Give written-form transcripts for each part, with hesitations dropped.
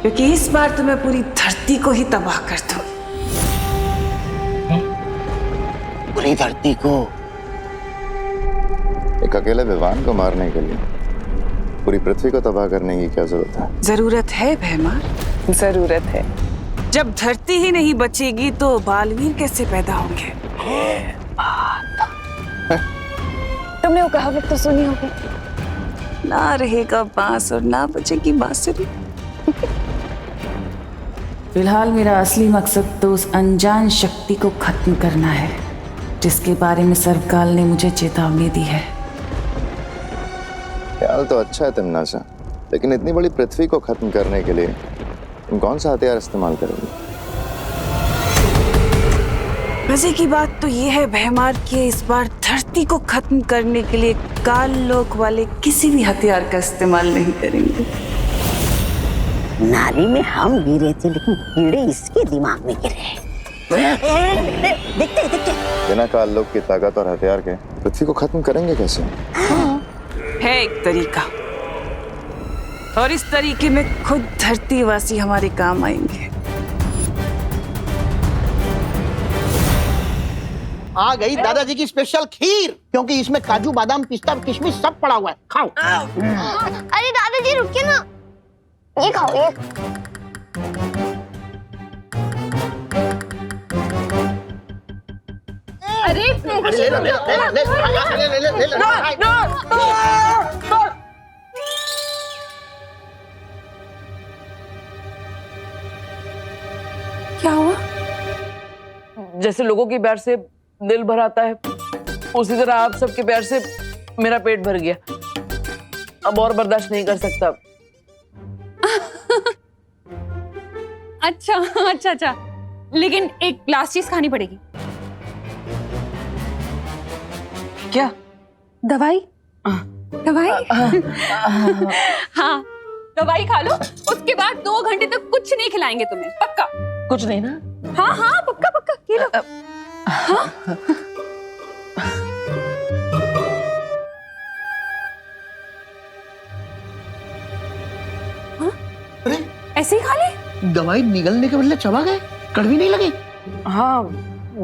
क्योंकि इस बार तो मैं पूरी धरती को ही तबाह कर दूं। पूरी धरती को? एक अकेले विवान को मारने के लिए पूरी पृथ्वी को तबाह करने की क्या जरूरत है? जरूरत है भैमार, जरूरत है। जब धरती ही नहीं बचेगी तो बालवीर कैसे पैदा होंगे? तुमने वो कहावत तो सुनी होगी, ना रहेगा बांस और ना बचेगी बांसुरी। फिलहाल मेरा असली मकसद तो उस अनजान शक्ति को खत्म करना है जिसके बारे में सर्वकाल ने मुझे चेतावनी दी है। ख्याल तो अच्छा है तिम्नासा, लेकिन इतनी बड़ी पृथ्वी को खत्म करने के लिए तुम कौन सा हथियार इस्तेमाल करोगे? मजे की बात तो ये है भैमार कि इस बार धरती को खत्म करने के लिए काल लोक वाले किसी भी हथियार का इस्तेमाल नहीं करेंगे। नाली में हम गिरे थे लेकिन कीड़े इसके दिमाग में गिरे। देखते देखते बिना काल लोक की ताकत और हथियार के पृथ्वी को खत्म करेंगे कैसे? है एक तरीका, और इस तरीके में खुद धरतीवासी हमारे काम आएंगे। आ गई दादाजी की स्पेशल खीर, क्योंकि इसमें काजू बादाम पिस्ता किशमिश सब पड़ा हुआ है। खाओ। अरे दादाजी रुकिए ना, ये खाओ ये। अरे ले लो, ले लो, ले लो, ले लो, ले लो, ले लो। क्या हुआ? जैसे लोगों के प्यार से दिल भर आता है, उसी तरह आप सबके प्यार से मेरा पेट भर गया। अब और बर्दाश्त नहीं कर सकता। अच्छा अच्छा अच्छा, लेकिन एक लास्ट चीज खानी पड़ेगी। क्या? दवाई? दवाई? हाँ, दवाई खा लो, उसके बाद 2 घंटे तक कुछ नहीं खिलाएंगे तुम्हें, पक्का? कुछ नहीं ना? हाँ हाँ पक्का पक्का, ये लो। हाँ? हाँ? ऐसे ही खा ले? दवाई निगलने के बदले चबा गए, कड़वी नहीं लगी? हाँ,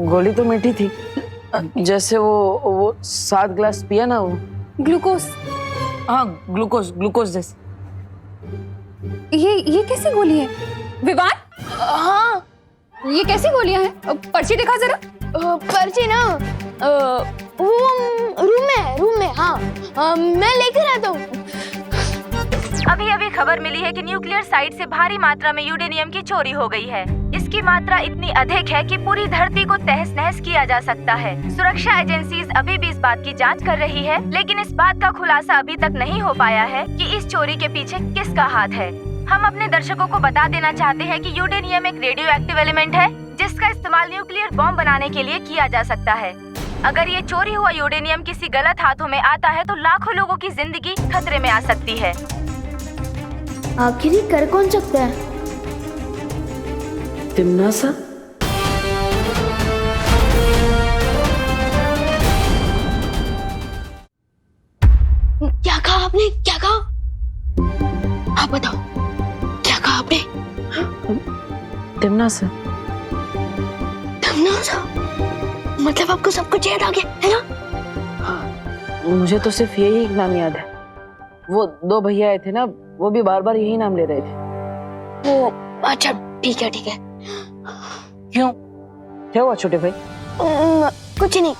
गोली तो मीठी थी। जैसे वो 7 ग्लास पिया ना वो। ग्लूकोज? हाँ, ग्लूकोज जैसे। ये कैसी गोली है विवान? हाँ ये कैसी गोलियां हैं? पर्ची दिखा जरा। पर्ची ना वो रूम में हाँ मैं लेकर आता हूँ। अभी अभी खबर मिली है कि न्यूक्लियर साइट से भारी मात्रा में यूरेनियम की चोरी हो गई है। इसकी मात्रा इतनी अधिक है कि पूरी धरती को तहस नहस किया जा सकता है। सुरक्षा एजेंसीज अभी भी इस बात की जांच कर रही है, लेकिन इस बात का खुलासा अभी तक नहीं हो पाया है कि इस चोरी के पीछे किसका हाथ है। हम अपने दर्शकों को बता देना चाहते हैं कि यूरेनियम एक रेडियो एक्टिव एलिमेंट है जिसका इस्तेमाल न्यूक्लियर बॉम्ब बनाने के लिए किया जा सकता है। अगर ये चोरी हुआ यूरेनियम किसी गलत हाथों में आता है तो लाखों लोगों की जिंदगी खतरे में आ सकती है। आखिर ये कर कौन सकता है? तिम्नासा? क्या कहा आपने? क्या कहा? आप बताओ, क्या कहा आपने? तिम्नासा? तिम्नासा? मतलब आपको सब कुछ याद आ गया है ना? मुझे तो सिर्फ यही एक नाम याद है। वो 2 भैया आए थे ना, वो भी बार बार यही नाम ले रहे थे। वो अच्छा ठीक है ठीक है। क्यों? क्या हुआ छोटे भाई? कुछ नहीं।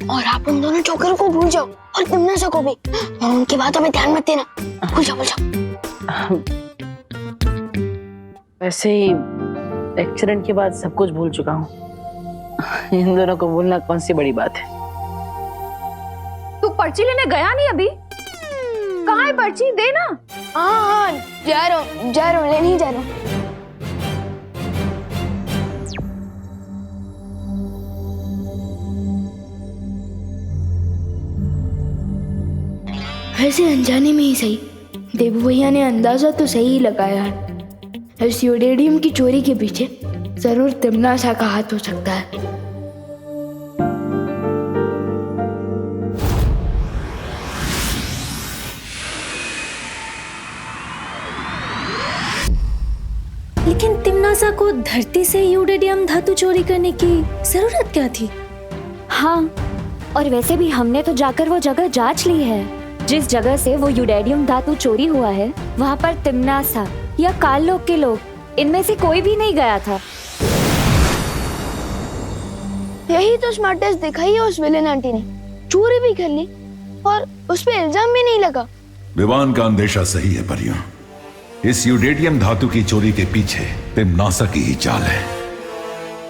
और आप उन दोनों चौकरों को भूल जाओ और तिम्नासा को भी, और उनकी बातों में ध्यान मत देना। भूल जाओ भूल जाओ। वैसे ही एक्सीडेंट के बाद सब कुछ भूल चुका हूँ। इन दोनों को भूलना कौन सी बड़ी बात है। तू पर्ची लेने गया नहीं अभी? कहाँ है पर्ची? दे ना। हाँ जा रहा हूँ लेने ही जा रहा हूँ। वैसे अनजाने में ही सही, देबू भैया ने अंदाजा तो सही ही लगाया है। इस यूरेनियम की चोरी के पीछे जरूर तिम्नासा का हाथ हो सकता है। लेकिन तिमनासा को धरती से यूरेनियम धातु चोरी करने की जरूरत क्या थी? हाँ, और वैसे भी हमने तो जाकर वो जगह जांच ली है। जिस जगह से वो यूरेनियम धातु चोरी हुआ है, वहाँ पर तिमनासा या काललोक के लोग इनमें से कोई भी नहीं गया था। यही तो स्मार्टेस्ट दिखाई है उस विलेन आंटी ने। चोरी भी कर ली और उस पे इल्जाम भी नहीं लगा। विवान का अंदेशा सही है परियों। इस यूरेनियम धातु की चोरी के पीछे तिमनासा की ही चाल है।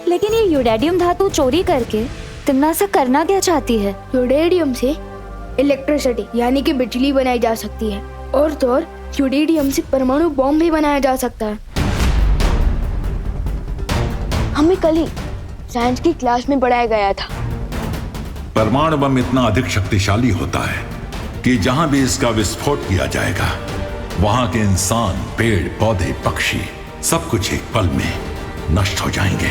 लेकिन ये यूरेनियम धातु चोरी करके तिमनासा करना क्या चाहती है? यूरेनियम से इलेक्ट्रिसिटी यानी कि बिजली बनाई जा सकती है, और तो और यूरेनियम से परमाणु बॉम्ब भी बनाया जा सकता है। हमें कल ही साइंस की क्लास में पढ़ाया गया था। परमाणु बम इतना अधिक शक्तिशाली होता है कि जहां भी इसका विस्फोट किया जाएगा, वहां के इंसान, पेड़ पौधे, पक्षी सब कुछ एक पल में नष्ट हो जाएंगे।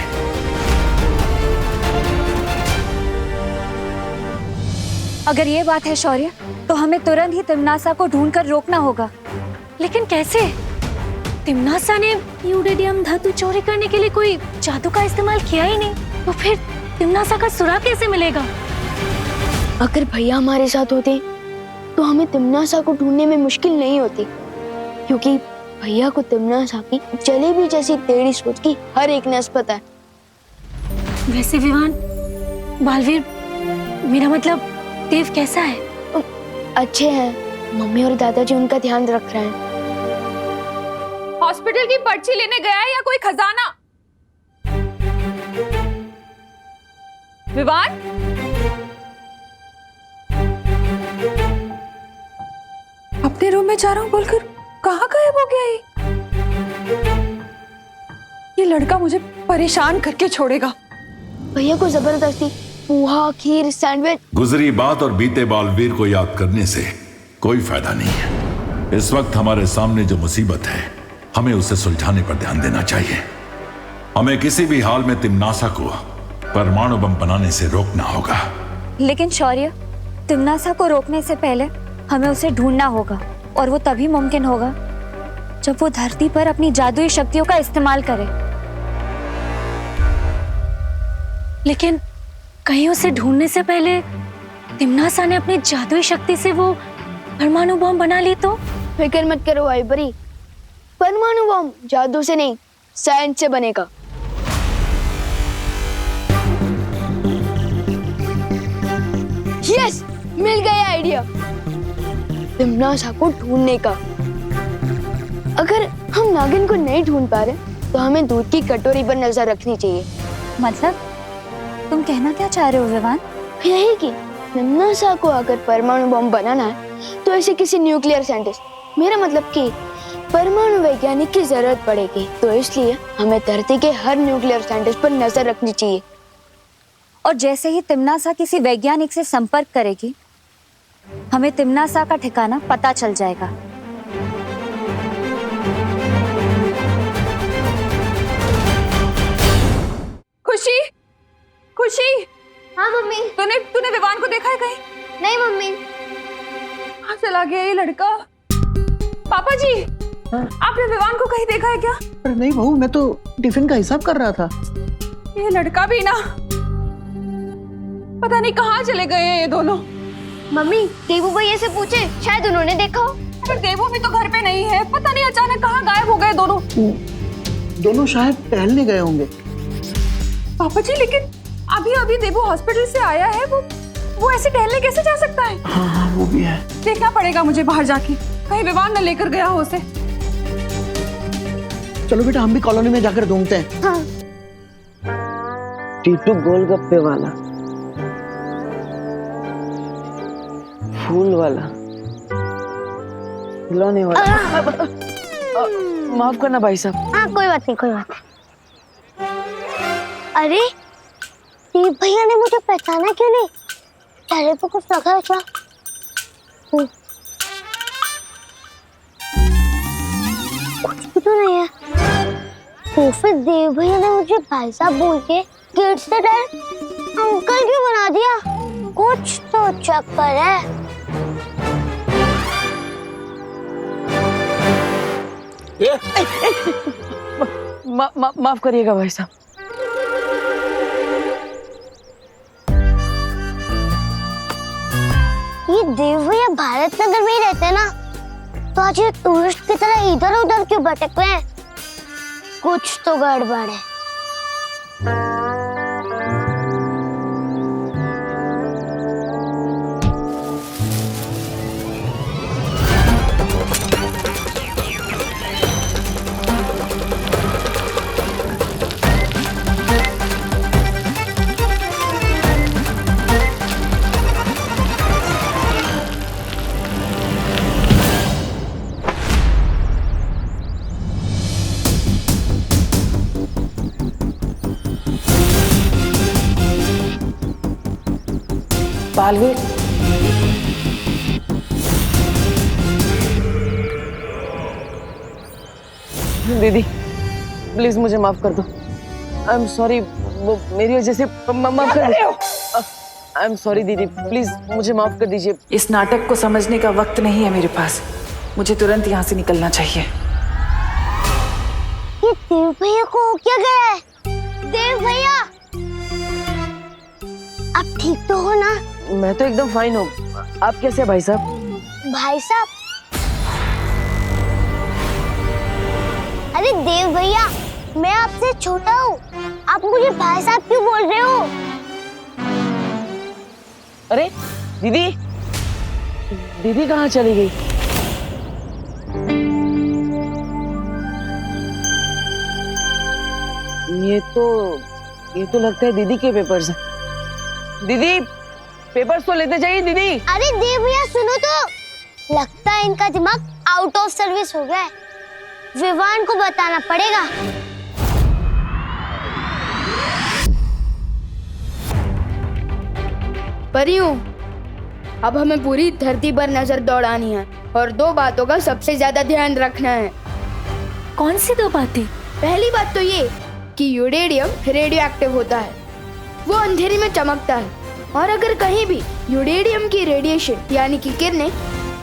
अगर ये बात है शौर्य, तो हमें तुरंत ही तिमनासा को ढूंढकर रोकना होगा। लेकिन कैसे? तिमनासा ने यूरेनियम धातु चोरी करने के लिए कोई जादू का इस्तेमाल किया ही नहीं, तो फिर तिमनासा का सुराग कैसे मिलेगा? अगर भैया हमारे साथ होते तो हमें तिमनासा को ढूंढने में मुश्किल नहीं होती, क्योंकि भैया को तिमनासा की जलेबी जैसी टेढ़ी सोच की हर एक नस पता है। वैसे विवान, बालवीर, मेरा मतलब देव कैसा है? अच्छे हैं, मम्मी और दादाजी उनका ध्यान रख रहे हैं। हॉस्पिटल की पर्ची लेने गया है या कोई खजाना? विवान, अपने रूम में जा रहा हूँ बोलकर कहाँ गायब हो गया ये लड़का मुझे परेशान करके छोड़ेगा। भैया को जबरदस्ती पोहा, खीर, सैंडविच। गुजरी बात और बीते बालवीर को याद करने से कोई फायदा नहीं है। इस वक्त हमारे सामने जो मुसीबत है, हमें उसे सुलझाने पर ध्यान देना चाहिए। हमें किसी भी हाल में तिमनासा को परमाणु बम बनाने से रोकना होगा। लेकिन शौर्य, तिमनासा को रोकने से पहले हमें उसे ढूंढना होगा, और वो तभी मुमकिन होगा जब वो धरती पर अपनी जादुई शक्तियों का इस्तेमाल करे। लेकिन कहीं उसे ढूंढने से पहले तिमनासा ने अपनी जादुई शक्ति से वो परमाणु बम बना ली तो? फिक्र मत करो आइबरी, परमाणु बम जादू से नहीं, साइंस से बनेगा। यस, मिल गया आइडिया तिमनासा को ढूंढने का। अगर हम नागिन को नहीं ढूंढ पा रहे तो हमें दूध की कटोरी पर नजर रखनी चाहिए। मतलब तुम कहना क्या चाह रहे हो विवान? यही कि तिमनासा को अगर परमाणु बम बनाना है तो ऐसे किसी न्यूक्लियर साइंटिस्ट, मेरा मतलब कि परमाणु वैज्ञानिक की जरूरत पड़ेगी। तो इसलिए हमें धरती के हर न्यूक्लियर साइंटिस्ट पर नजर रखनी चाहिए। और जैसे ही तिमनासा किसी वैज्ञानिक से संपर्क करेगी, हमें तिमनासा का ठिकाना पता चल जाएगा। खुशी, खुशी। हाँ मम्मी। तूने विवान को देखा है कहीं? नहीं मम्मी। कहाँ चला गया ये लड़का? पापा जी, आपने विवान को कहीं देखा है क्या? अरे नहीं बहू, मैं तो टिफिन का हिसाब कर रहा था। ये लड़का भी ना, पता नहीं कहाँ चले गए हैं ये दोनों। मम्मी, देवू भैया से पूछे, शायद उन्होंने देखा हो। पर देवू भी तो घर पे नहीं है, पता नहीं अचानक कहाँ गायब हो गए दोनों। दोनों शायद टहलने गए होंगे। पापा जी, लेकिन अभी अभी देवू हॉस्पिटल से आया है, वो ऐसे टहलने कैसे जा सकता है? हाँ, वो भी है। देखना पड़ेगा मुझे बाहर जाके, कहीं विवान न लेकर गया हो उसे। चलो बेटा, हम भी कॉलोनी में जाकर ढूंढते हैं। हाँ। टीटू गोलगप्पे वाला, फूल वाला, खिलौने वाला। माफ करना भाई साहब। हाँ, कोई बात नहीं, कोई बात नहीं। अरे देव भैया ने मुझे पहचाना क्यों नहीं? चेहरे पे कुछ लगा है क्या? कुछ भी तो नहीं है। तो फिर देव भैया ने मुझे भाई साहब बोल के गेट से डायरेक्ट अंकल क्यों बना दिया? कुछ तो चक्कर है। माफ करिएगा भाई साहब। ये देव भैया भारत नगर में ही रहते हैं ना, तो आज ये टूरिस्ट की तरह इधर उधर क्यों भटक रहे हैं? कुछ तो गड़बड़ है। बालवीर, दीदी प्लीज मुझे माफ कर दो। आई एम सॉरी, वो मेरी वजह से माफ कर दो। आई एम सॉरी दीदी, प्लीज मुझे माफ कर दीजिए। इस नाटक को समझने का वक्त नहीं है मेरे पास। मुझे तुरंत यहाँ से निकलना चाहिए। ये देव भैया को क्या गया है? देव भैया, आप ठीक तो हो ना? मैं तो एकदम फाइन हूँ। आप कैसे हैं भाई साहब? भाई साहब? अरे देव भैया, मैं आपसे छोटा हूँ, आप मुझे भाई साहब क्यों बोल रहे हो? अरे दीदी, दीदी कहाँ चली गई? ये तो लगता है दीदी के पेपर्स हैं। दीदी पेपर्स तो लेते जाइए दीदी। अरे देव भैया सुनो तो, लगता है इनका दिमाग आउट ऑफ सर्विस हो गया है। विवान को बताना पड़ेगा। परियों, अब हमें पूरी धरती पर नजर दौड़ानी है और 2 बातों का सबसे ज्यादा ध्यान रखना है। कौन सी 2 बातें? पहली बात तो ये कि यूरेडियम रेडियो एक्टिव होता है, वो अंधेरे में चमकता है, और अगर कहीं भी यूरेडियम की रेडिएशन यानी कि किरणें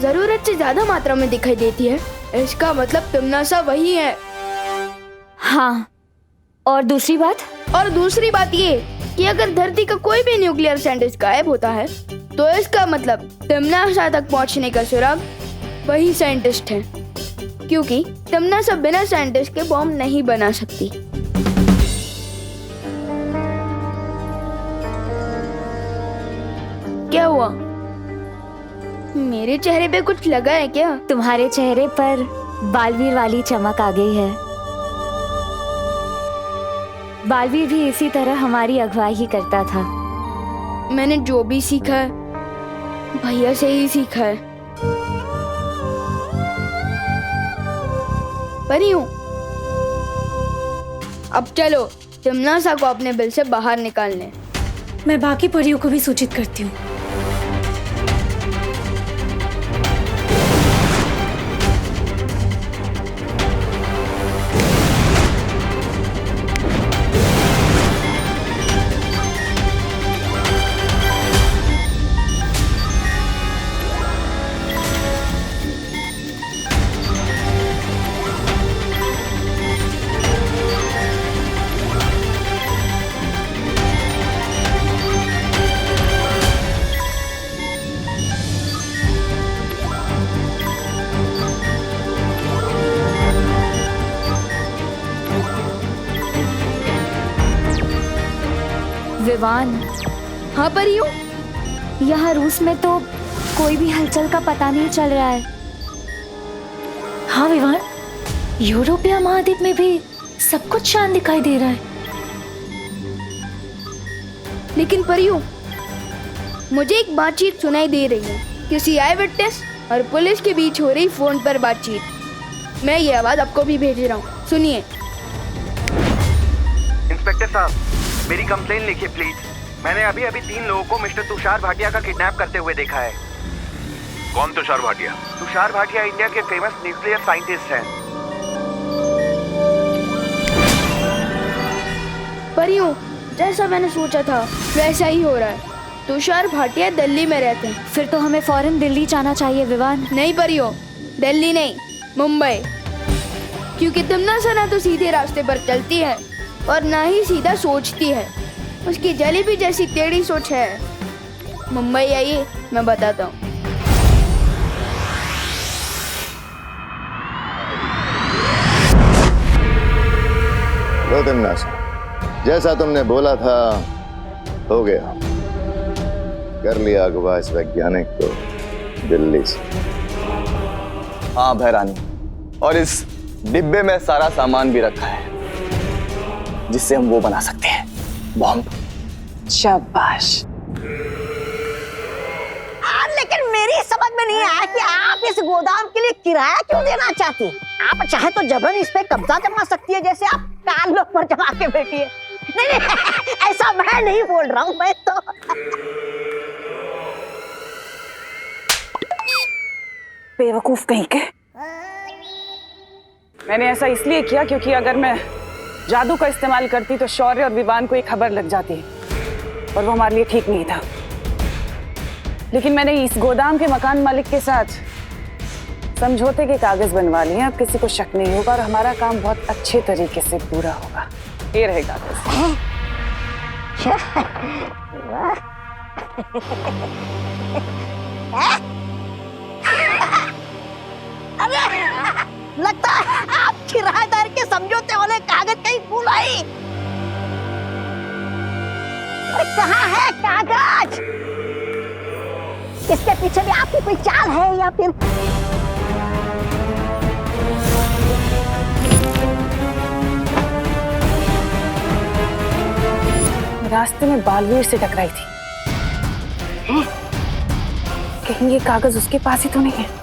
जरूरत से ज्यादा मात्रा में दिखाई देती है, इसका मतलब तिम्नासा वही है। हाँ, और दूसरी बात? और दूसरी बात ये कि अगर धरती का कोई भी न्यूक्लियर साइंटिस्ट गायब होता है, तो इसका मतलब तिम्नासा तक पहुंचने का सुराग वही साइंटिस्ट है, क्योंकि तिम्नासा बिना साइंटिस्ट के बॉम्ब नहीं बना सकती। क्या हुआ? मेरे चेहरे पे कुछ लगा है क्या? तुम्हारे चेहरे पर बालवीर वाली चमक आ गई है। बालवीर भी इसी तरह हमारी अगुवाई ही करता था। मैंने जो भी सीखा है भैया से ही सीखा है। परियों, अब चलो तिम्नासा को अपने बिल से बाहर निकालने। मैं बाकी परियों को भी सूचित करती हूँ। विवान। हाँ परियों, यहाँ रूस में तो कोई भी हलचल का पता नहीं चल रहा है। हाँ विवान, यूरोपीय महाद्वीप में भी सब कुछ शांत दिखाई दे रहा है। लेकिन परियों, मुझे एक बातचीत सुनाई दे रही है, किसी आई विटनेस और पुलिस के बीच हो रही फोन पर बातचीत। मैं ये आवाज आपको भी भेज रहा हूँ, सुनिए। इंस्पेक्टर साहब, मेरी कंप्लेन लिखिए प्लीज। मैंने अभी 3 लोगों को मिस्टर तुषार भाटिया का किडनैप करते हुए देखा है। कौन तुषार भाटिया? तुषार भाटिया इंडिया के फेमस न्यूक्लियर साइंटिस्ट हैं। परियों, जैसा मैंने सोचा था वैसा ही हो रहा है। तुषार भाटिया दिल्ली में रहते हैं। फिर तो हमें फौरन दिल्ली जाना चाहिए विवान। नहीं परियों, दिल्ली नहीं, मुंबई। क्योंकि तिम्नासा ना तो सीधे रास्ते पर चलती है और ना ही सीधा सोचती है। उसकी जलेबी जैसी टेढ़ी सोच है। मुंबई आइए, मैं बताता हूँ। लो तिम्नासा, जैसा तुमने बोला था हो गया। कर लिया अगवा इस वैज्ञानिक को दिल्ली से। हाँ भैरानी, और इस डिब्बे में सारा सामान भी रखा है जिससे हम वो बना सकते हैं, बॉम्ब। शाबाश। लेकिन मेरी समझ में नहीं आया कि आप इस गोदाम के लिए किराया क्यों देना चाहती हैं? आप चाहे तो जबरन इस पे कब्जा जमा सकती है, जैसे आप काल लोग पर जमा के बैठी है। नहीं, ऐसा मैं नहीं बोल रहा हूँ, मैं तो बेवकूफ कहीं के। मैंने ऐसा इसलिए किया क्योंकि अगर मैं जादू का इस्तेमाल करती तो शौर्य और विवान को एक खबर लग जाती और वो हमारे लिए ठीक नहीं था। लेकिन मैंने इस गोदाम के मकान मालिक के साथ समझौते के कागज बनवा लिए। अब किसी को शक नहीं होगा और हमारा काम बहुत अच्छे तरीके से पूरा होगा। ये रहे कागज। अरे लगता है आप किराएदार के समझौते वाले कागज कहीं भूल आई। अरे कहाँ है कागज? इसके पीछे भी आपकी कोई चाल है या फिर? रास्ते में बालवीर से टकराई थी। कहीं ये कागज उसके पास ही तो नहीं है?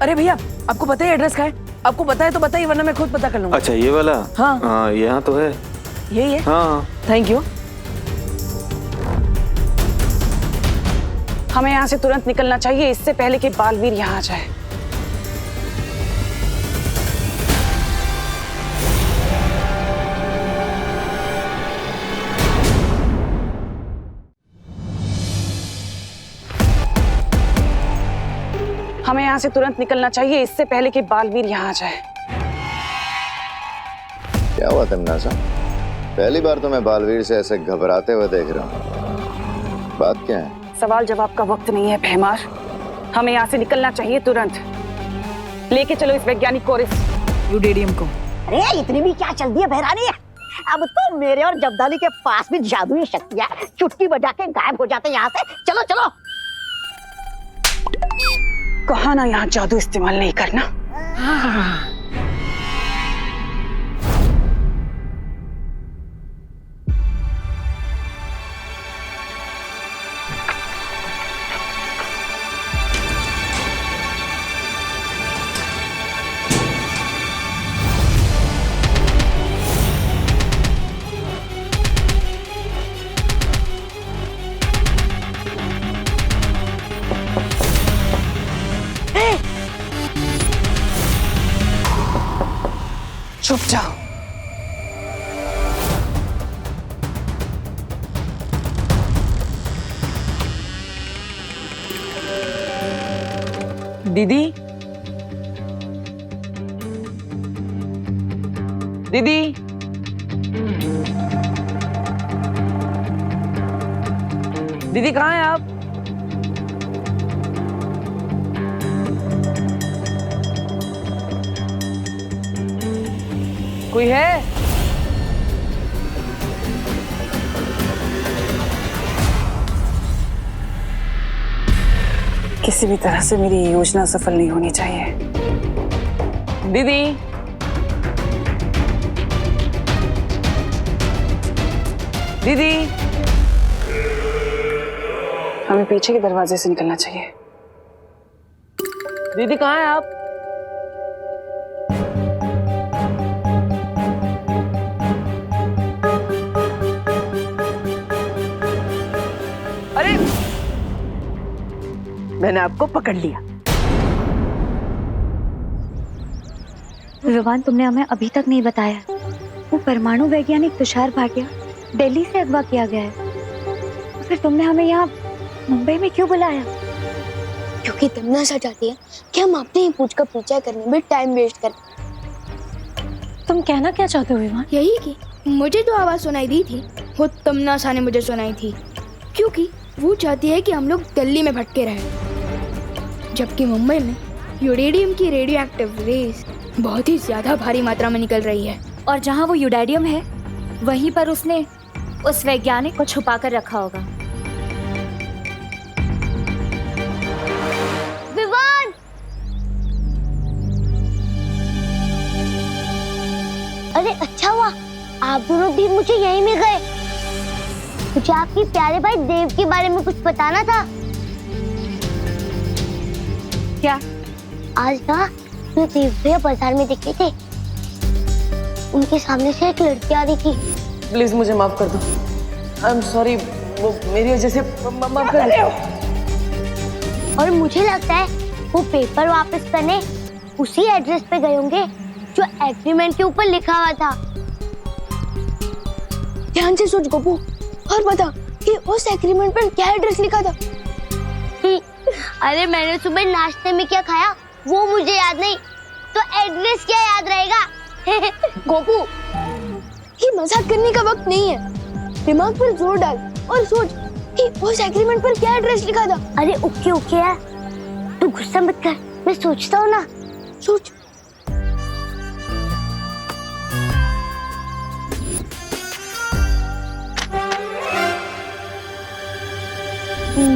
अरे भैया, आपको पता है एड्रेस का है? आपको पता है तो बताइए, वरना मैं खुद पता कर लूंगा। अच्छा ये वाला? हाँ यहाँ तो है। यही है? हाँ थैंक यू। हमें यहाँ से तुरंत निकलना चाहिए, इससे पहले कि बालवीर यहाँ आ जाए। हमें यहाँ से तुरंत निकलना चाहिए, इससे पहले कि बालवीर यहाँ आ जाए। क्या हुआ तिम्नासा? पहली बार तो मैं बालवीर से ऐसे घबराते हुए देख रहा हूँ। बात क्या है? सवाल जवाब का वक्त नहीं है भैमार। हमें यहाँ से निकलना चाहिए तुरंत। लेके चलो इस वैज्ञानिक को और इस यूडेरियम को। अरे इतनी भी क्या चल दी है बहरानी? अब तो मेरे और जब्दाली के पास भी जादुई शक्तियां चुटकी बजा के गायब हो जाते हैं यहाँ से। चलो चलो। कहा ना यहाँ जादू इस्तेमाल नहीं करना। चुप जाओ। दीदी, दीदी, दीदी कहाँ हैं आप? कोई है? किसी भी तरह से मेरी योजना सफल नहीं होनी चाहिए। दीदी, दीदी, हमें पीछे के दरवाजे से निकलना चाहिए। दीदी कहाँ हैं आप? अरे मैंने आपको पकड़ लिया। विवान, तुमने हमें अभी तक नहीं बताया। वो परमाणु वैज्ञानिक तुषार भाटिया दिल्ली से अगवा किया गया है। फिर तुमने हमें यहाँ मुंबई में क्यों बुलाया? क्योंकि तमन्ना चाहती है कि हम अपनी ही पूछ का पीछा करने में टाइम वेस्ट करें। तुम कहना क्या चाहते हो विवान? यही कि मुझे जो आवाज सुनाई दी थी वो तमन्ना ने मुझे सुनाई थी, क्योंकि वो चाहती है कि हम लोग दिल्ली में भटके रहें, जबकि मुंबई में यूरेनियम की रेडियो एक्टिव रेस बहुत ही ज्यादा भारी मात्रा में निकल रही है। और जहाँ वो यूरेनियम है वहीं पर उसने उस वैज्ञानिक को छुपा कर रखा होगा। विवान, अरे अच्छा हुआ आप दोनों भी मुझे यहीं मिल गए। मुझे आपके प्यारे भाई देव के बारे में कुछ बताना था। क्या? आज ना मैं देव भैया बाजार में दिखे थे, उनके सामने से एक लड़की आ रही थी। प्लीज मुझे माफ कर दो। आई एम सॉरी, वो मेरी वजह से माफ कर दो। और मुझे लगता है वो पेपर वापस करने उसी एड्रेस पे गए होंगे जो एग्रीमेंट के ऊपर लिखा हुआ था। ध्यान से सोच गोपू और बता कि उस एग्रीमेंट पर क्या एड्रेस लिखा था। अरे मैंने सुबह नाश्ते में क्या खाया वो मुझे याद नहीं, तो एड्रेस क्या याद रहेगा। गोपू, ये मजाक करने का वक्त नहीं है, दिमाग पर जोर डाल और सोच कि उस एग्रीमेंट पर क्या एड्रेस लिखा था। अरे ओके ओके यार, तू गुस्सा मत कर, मैं सोचता हूँ ना। सोच।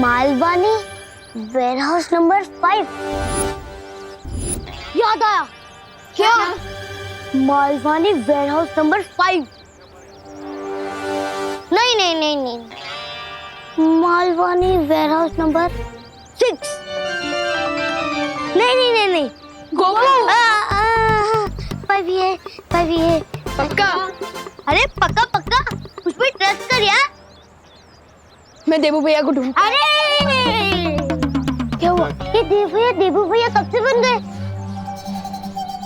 Malvani warehouse number 5। याद आया। क्या? Malvani warehouse number 5। नहीं नहीं नहीं नहीं, मालवानी वेयरहाउस नंबर 6। नहीं नहीं नहीं नहीं, गोपू 5 है। पक्का? अरे पक्का पक्का, उस पर ट्रस्ट कर यार। मैं देबू भैया को ढूंढ। अरे क्या हुआ? ये देबू भैया कब से बन गए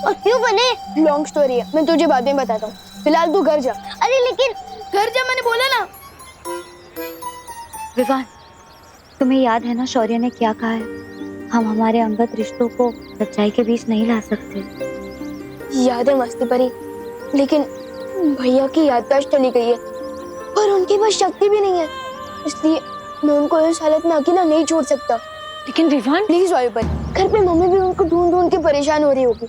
और क्यों बने? लॉन्ग स्टोरी है, मैं तुझे बाद में बताता हूँ, फिलहाल तू घर जा। अरे लेकिन घर जा, मैंने बोला ना। विवान, तुम्हें याद है ना शौर्य ने क्या कहा है? हम हमारे अंगत रिश्तों को सच्चाई के बीच नहीं ला सकते। याद है मस्ती परी, लेकिन भैया की याददाश्त चली गई है और उनके पास शक्ति भी नहीं है, इसलिए मैं उनको इस हालत में अकेला नहीं छोड़ सकता। लेकिन विवान, प्लीज वायु पर, घर पे मम्मी भी उनको ढूंढ ढूंढ के परेशान हो रही होगी।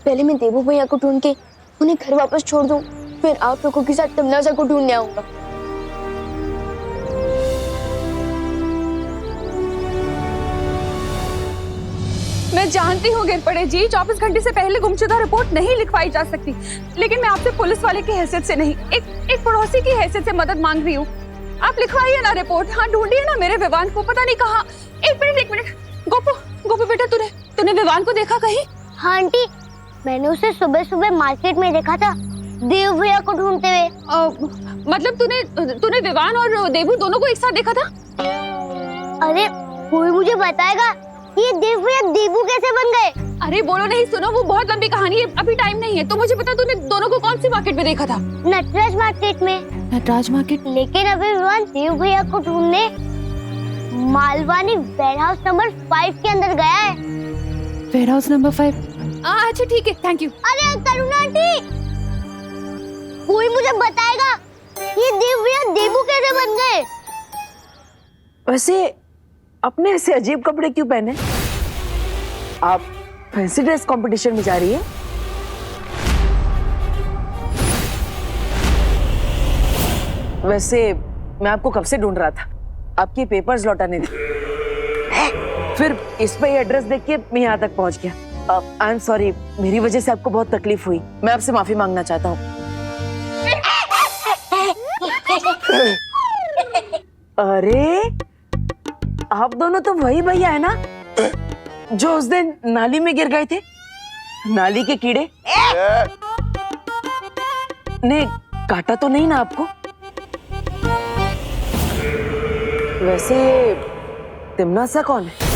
पहले मैं देबू भैया को ढूंढ के उन्हें घर वापस छोड़ दूं, फिर आप लोगों के साथ तमन्ना को ढूंढने आऊंगा। मैं जानती हूँ गिरपड़े जी, 24 घंटे से पहले गुमशुदा रिपोर्ट नहीं लिखवाई जा सकती, लेकिन मैं आपसे पुलिस वाले की हैसियत से नहीं, एक पड़ोसी की हैसियत से मदद मांग रही हूँ। आप लिखवाइए ना रिपोर्ट। हाँ, ढूंढिए ना मेरे विवान को, पता नहीं कहाँ। एक मिनट गोपू बेटा, तूने विवान को देखा कहीं? हाँ आंटी, मैंने उसे सुबह सुबह मार्केट में देखा था देव भैया को ढूंढते हुए। मतलब तूने विवान और देवू दोनों को एक साथ देखा था? अरे कोई मुझे बताएगा ये देव भैया देवू कैसे बन गए? अरे बोलो नहीं, सुनो, वो बहुत लंबी कहानी है, अभी टाइम नहीं है। तो मुझे बता, तूने दोनों को कौन सी मार्केट में देखा था? नटराज मार्केट में। नटराज मार्केट? लेकिन अभी विवान देव भैया को ढूंढने मालवानी वेयरहाउस नंबर 5 के अंदर गया है। Warehouse number 5? अच्छा ठीक है, थैंक यू। अरे करुणा आंटी, कोई मुझे बताएगा ये देव भैया देवू कैसे बन गए? वैसे अपने ऐसे अजीब कपड़े क्यों पहने? आप फैंसी ड्रेस कंपटीशन में जा रही है? वैसे मैं आपको कब से ढूंढ रहा था, आपके पेपर्स लौटाने थे, फिर इस पे एड्रेस देख के मैं यहाँ तक पहुँच गया। आई एम सॉरी, मेरी वजह से आपको बहुत तकलीफ हुई, मैं आपसे माफी मांगना चाहता हूँ। अरे आप दोनों तो वही भैया है ना जो उस दिन नाली में गिर गए थे? नाली के कीड़े ने काटा तो नहीं ना आपको? वैसे तिमनासा कौन है?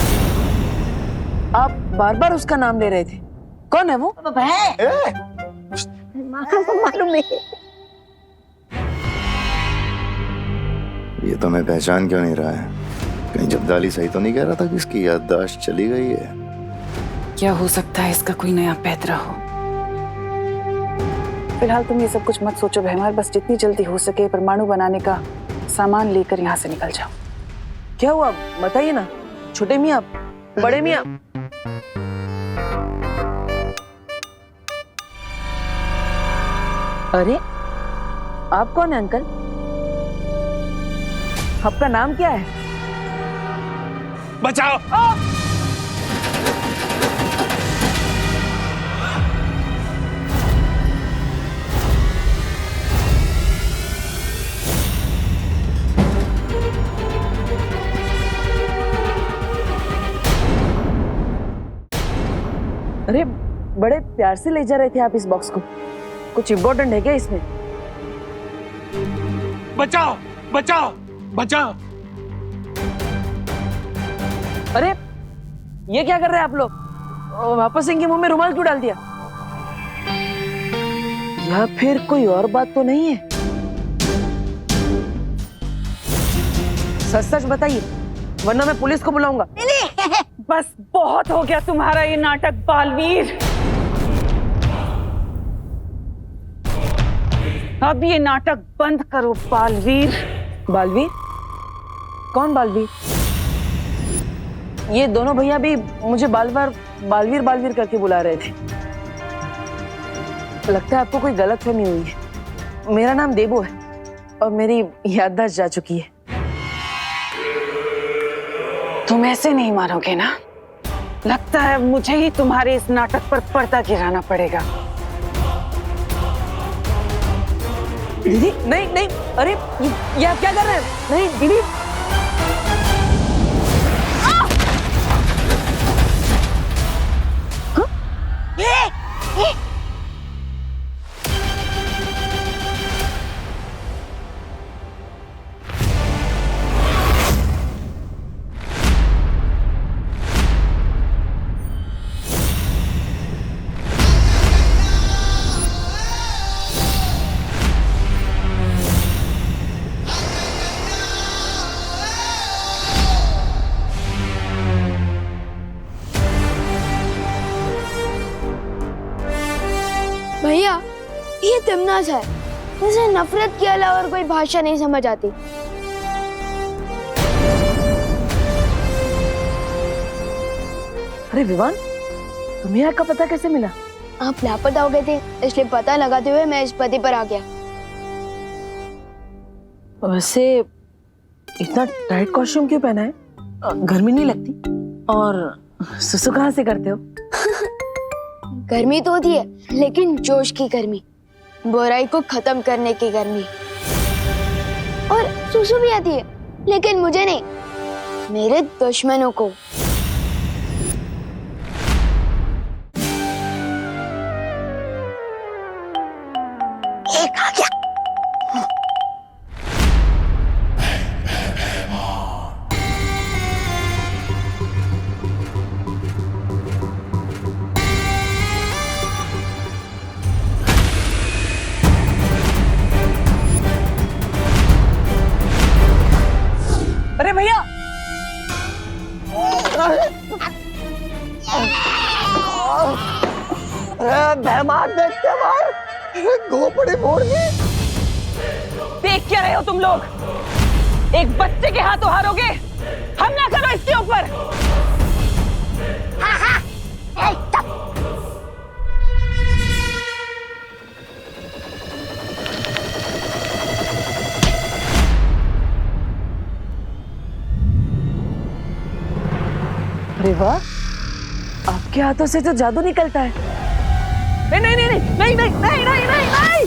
आप बार बार उसका नाम ले रहे थे, कौन है वो? मालूम नहीं। ये तो मैं पहचान क्यों नहीं रहा है? कहीं जब्दाली सही तो नहीं कह रहा था कि इसकी याददाश्त चली गई है? क्या हो सकता है इसका कोई नया पैतरा हो। फिलहाल तुम ये सब कुछ मत सोचो बहमार, बस जितनी जल्दी हो सके परमाणु बनाने का सामान लेकर यहाँ से निकल जाओ। क्या हुआ बताइए ना, छोटे मियाँ, बड़े मियाँ। अरे आप कौन है अंकल? आपका नाम क्या है? बचाओ! अरे बड़े प्यार से ले जा रहे थे आप इस बॉक्स को, कुछ इम्पोर्टेंट है क्या इसमें? बचाओ! बचाओ! बचाओ! अरे ये क्या कर रहे हैं आप लोग? वापस इनके मुंह में रुमाल क्यों डाल दिया? या फिर कोई और बात तो नहीं है? सच सच बताइए वरना मैं पुलिस को बुलाऊंगा। बस बहुत हो गया तुम्हारा ये नाटक बालवीर। अब ये नाटक बंद करो बालवीर। बालवीर? कौन बालवीर? ये दोनों भैया भी मुझे बालवीर बालवीर करके बुला रहे थे। लगता है आपको कोई गलतफहमी हुई है। मेरा नाम देबू है और मेरी याददाश्त जा चुकी है। तुम ऐसे नहीं मारोगे ना? लगता है मुझे ही तुम्हारे इस नाटक पर पर्दा गिराना पड़ेगा। दीदी नहीं नहीं, अरे ये आप क्या कर रहे हैं? नहीं दीदी। भैया ये तिमनास है, मुझे नफरत के अलावा और कोई भाषा नहीं समझ आती। अरे विवान, तुम्हें यहाँ का पता कैसे मिला? आप लापता हो गए थे इसलिए पता लगाते हुए मैं इस पति पर आ गया। वैसे इतना टाइट कॉस्ट्यूम क्यों पहना है? गर्मी नहीं लगती? और सुसु कहाँ से करते हो? गर्मी तो होती है लेकिन जोश की गर्मी, बुराई को खत्म करने की गर्मी। और सुसु भी आती है लेकिन मुझे नहीं, मेरे दुश्मनों को। एक आ गया। अरे भैया! बेहमान देख के मार, घोपड़ी फोड़ दी। देख क्या रहे हो तुम लोग? एक बच्चे के हाथों हारोगे? हमला करो इसके ऊपर। हाँ हाँ, एकदम। अरे वाह, आपके हाथों से तो जादू निकलता है। नहीं नहीं नहीं नहीं नहीं नहीं नहीं नहीं नहीं।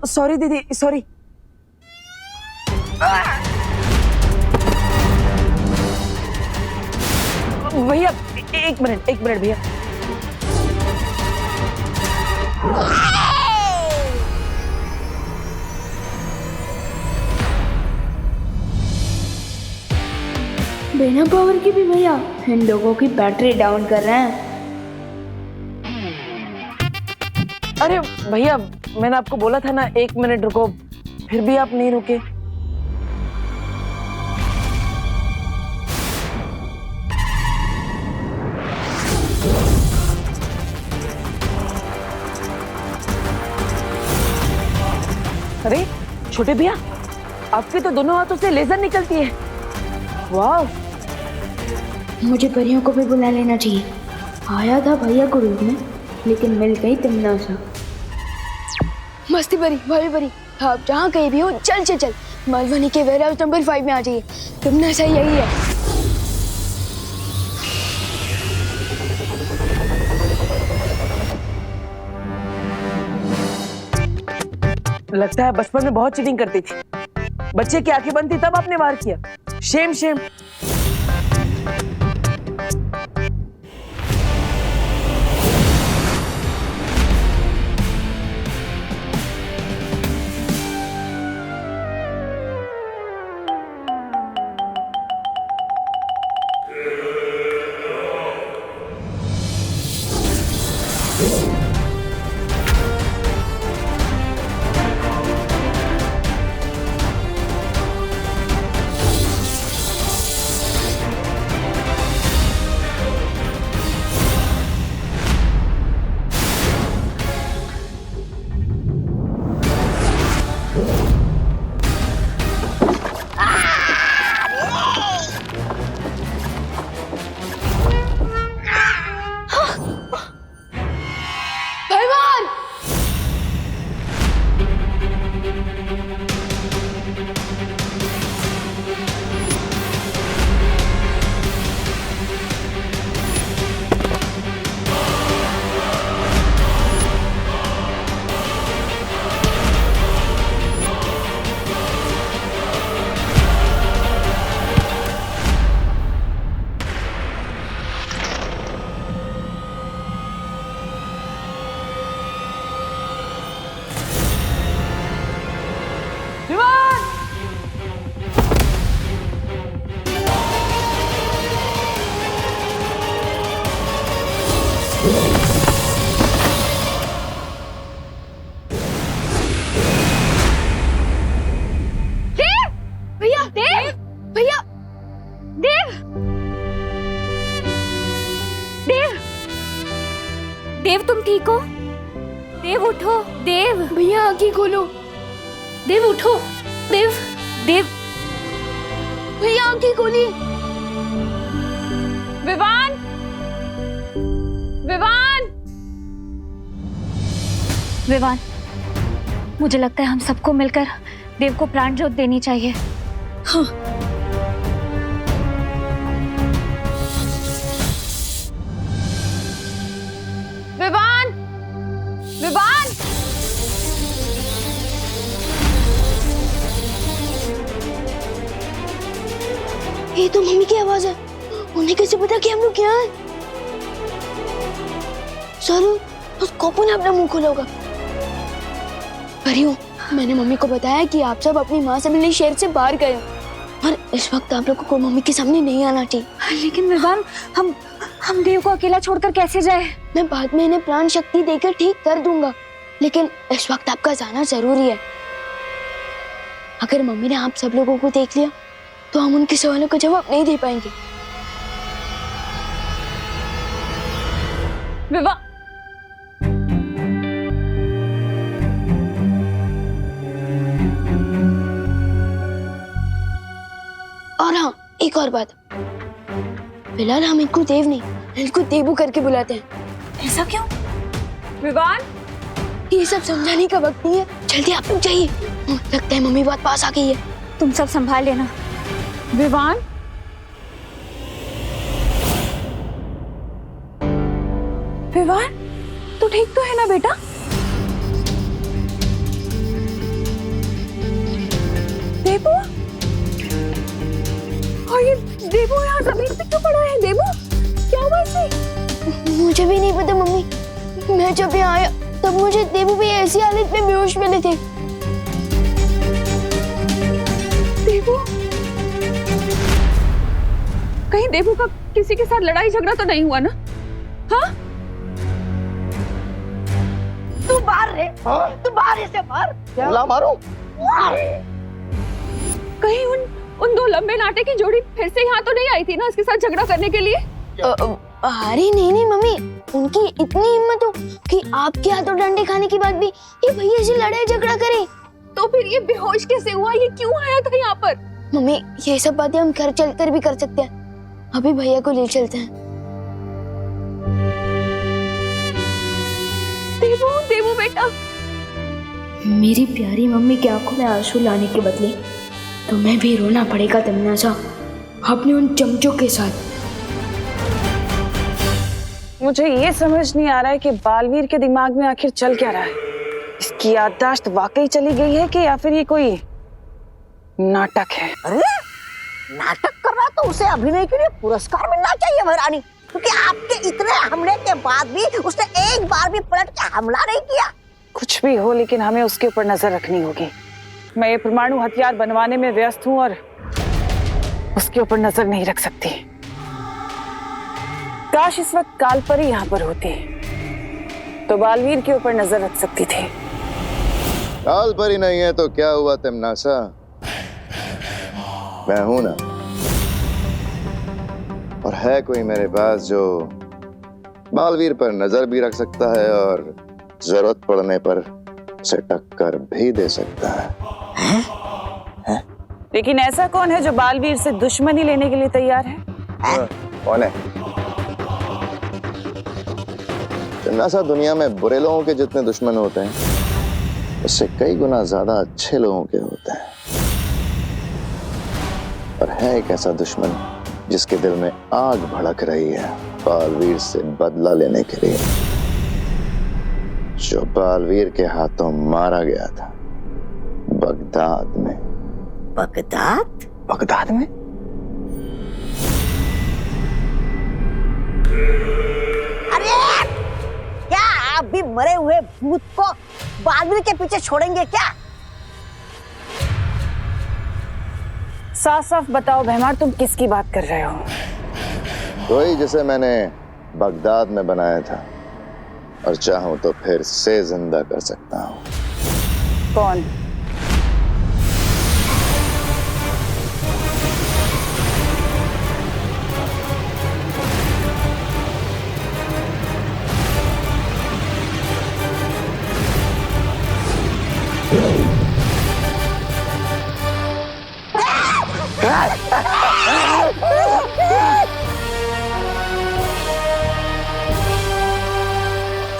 सॉरी दीदी, सॉरी। भैया एक मिनट भैया। बिना पावर के भी भैया इन लोगों की बैटरी डाउन कर रहे हैं। अरे भैया, मैंने आपको बोला था ना 1 मिनट रुको, फिर भी आप नहीं रुके। अरे छोटे भैया, आपके तो दोनों हाथों से लेजर निकलती है। वाह, मुझे परियों को भी बुला लेना चाहिए। आया था भैया को रूप में, लेकिन मिल गई तिमनासा। मस्ती परी, भाभी परी, आप जहाँ कहीं भी हो चल चल चल मालवनी के वेयर हाउस नंबर 5 में आ जाइए। तिमनासा यही है। लगता है बचपन में बहुत चीटिंग करती थी। बच्चे की आंखें बंद थी तब आपने वार किया। Shem Shem. देव, तुम ठीक हो? देव उठो। देव भैया आंखें खोलो। देव उठो। देव देव भैया आंखें खोली। विवान, विवान, विवान, मुझे लगता है हम सबको मिलकर देव को प्राण ज्योत देनी चाहिए। हाँ। विवान, विवान, ये तो मम्मी की आवाज है। उन्हें कैसे पता कि हम लोग यहाँ हैं? जरूर उस कॉपू ने अपना मुंह खोला होगा। परियों, मैंने मम्मी को बताया कि आप सब अपनी माँ से मिलने शहर से बाहर गए हो और इस वक्त आप लोगों को मम्मी के सामने नहीं आना चाहिए। लेकिन विवान, हम देव को अकेला छोड़कर कैसे जाए? मैं बाद में इन्हें प्राण शक्ति देकर ठीक कर दूंगा, लेकिन इस वक्त आपका जाना जरूरी है। अगर मम्मी ने आप सब लोगों को देख लिया तो हम उनके सवालों का जवाब नहीं दे पाएंगे। विवा, और हाँ, एक और बात, फिलहाल हम इनको देव नहीं, इनको देवू करके बुलाते हैं। ऐसा क्यों? विवान, ये सब समझाने का वक्त नहीं है, जल्दी आप लोग जाइए। लगता है मम्मी बात पास आ गई है। तुम सब संभाल लेना। विवान, विवान, तू ठीक तो है ना बेटा? देवू, और ये देवू यहाँ जमीन पे क्यों पड़ा है? देवू, क्या हुआ इसे? मुझे भी नहीं पता मम्मी। मैं जब यहाँ आया तब मुझे देवू भी ऐसी हालत में बेहोश मिले थे। देवू, कहीं देवू का किसी के साथ लड़ाई झगड़ा तो नहीं हुआ ना? हाँ? तू मार रे, तू मार इसे, मार। बोला मारो। कहीं उन दो लंबे नाटे की जोड़ी फिर से यहाँ तो नहीं आई थी ना इसके साथ झगड़ा करने के लिए? अरे नहीं मम्मी, उनकी इतनी हिम्मत हो कि आपके हाथों डंडे खाने के बाद भी ये भैया से लड़ाई झगड़ा करे। तो फिर ये बेहोश कैसे हुआ? ये क्यों आया था यहाँ पर? मम्मी ये सब बातें हम घर चलकर भी कर सकते हैं, अभी भैया को ले चलते हैं। देवू, देवू बेटा। मेरी प्यारी मम्मी की आंखों में आंसू लाने के बदले तुम्हें भी रोना पड़ेगा तमन्ना, अपने उन चमचों के साथ। मुझे ये समझ नहीं आ रहा है कि बालवीर के दिमाग में आखिर चल क्या रहा है। इसकी याददाश्त वाकई चली गई है कि या फिर ये कोई नाटक है? अरे नाटक कर रहा तो उसे अभिनय के लिए पुरस्कार मिलना चाहिए महारानी, क्योंकि आपके इतने हमले के बाद भी उसने एक बार भी पलट के हमला नहीं किया। कुछ भी हो, लेकिन हमें उसके ऊपर नजर रखनी होगी। मैं ये परमाणु हथियार बनवाने में व्यस्त हूँ और उसके ऊपर नजर नहीं रख सकती। काश इस वक्त कालपरी यहाँ पर होती तो बालवीर के ऊपर नजर रख सकती थी। कालपरी नहीं है तो क्या हुआ तिमनासा, मैं हूं ना। और है कोई मेरे पास जो बालवीर पर नजर भी रख सकता है और जरूरत पड़ने पर उसे टक्कर भी दे सकता है? लेकिन ऐसा कौन है जो बालवीर से दुश्मनी लेने के लिए तैयार है? कौन है? तिमनासा, दुनिया में बुरे लोगों के जितने दुश्मन होते हैं उससे कई गुना ज्यादा अच्छे लोगों के होते हैं। और है एक ऐसा दुश्मन जिसके दिल में आग भड़क रही है बालवीर से बदला लेने के लिए, जो बालवीर के हाथों मारा गया था बगदाद में। बगदाद? बगदाद में? अरे क्या आप भी मरे हुए भूत को बालवीर के पीछे छोड़ेंगे क्या? साफ साफ बताओ भैमार, तुम किसकी बात कर रहे हो? वही जिसे मैंने बगदाद में बनाया था और चाहूं तो फिर से जिंदा कर सकता हूं। कौन?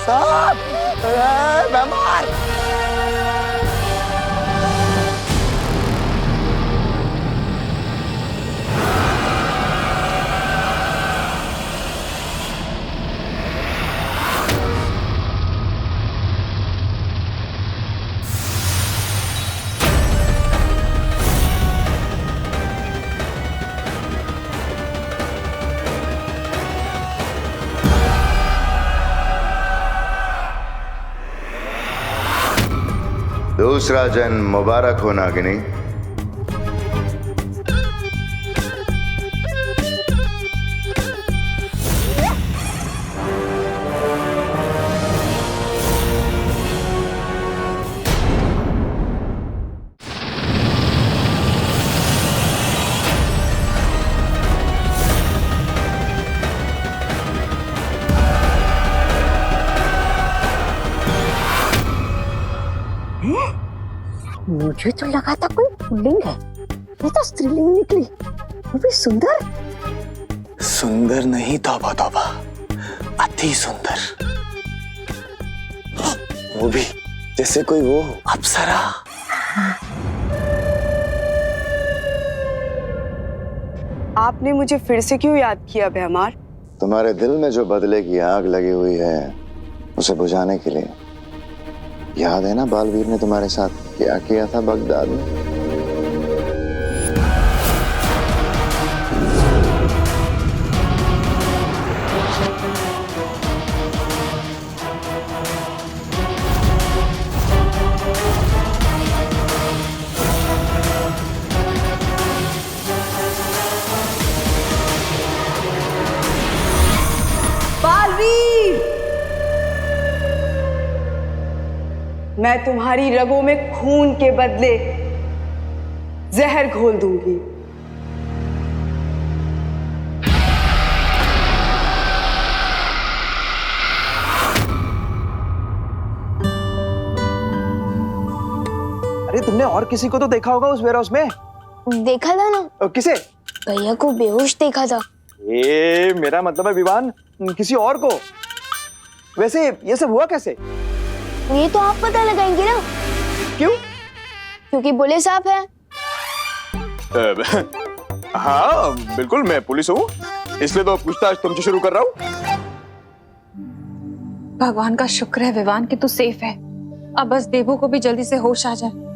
साहब, बीमार। दूसरा जन्म मुबारक हो नागिनी। मुझे तो लगा था कोई पुल्लिंग है, ये तो स्त्रीलिंग निकली, वो भी सुंदर। सुंदर नहीं, तौबा तौबा, अति सुंदर। वो भी जैसे कोई वो अप्सरा। आपने मुझे फिर से क्यों याद किया भैमार? तुम्हारे दिल में जो बदले की आग लगी हुई है उसे बुझाने के लिए। याद है ना बालवीर ने तुम्हारे साथ क्या किया था बगदाद में? मैं तुम्हारी रगों में खून के बदले जहर घोल दूंगी। अरे तुमने और किसी को तो देखा होगा उस वेयरहाउस में? देखा था ना। किसे? भैया को बेहोश देखा था। मेरा मतलब है विवान, किसी और को। वैसे ये सब हुआ कैसे? ये तो आप पता लगाएंगे ना। क्यों? क्योंकि पुलिस आप है। हाँ बिल्कुल, मैं पुलिस हूँ, इसलिए तो पूछताछ तुमसे शुरू कर रहा हूँ। भगवान का शुक्र है विवान कि तू सेफ है। अब बस देवू को भी जल्दी से होश आ जाए।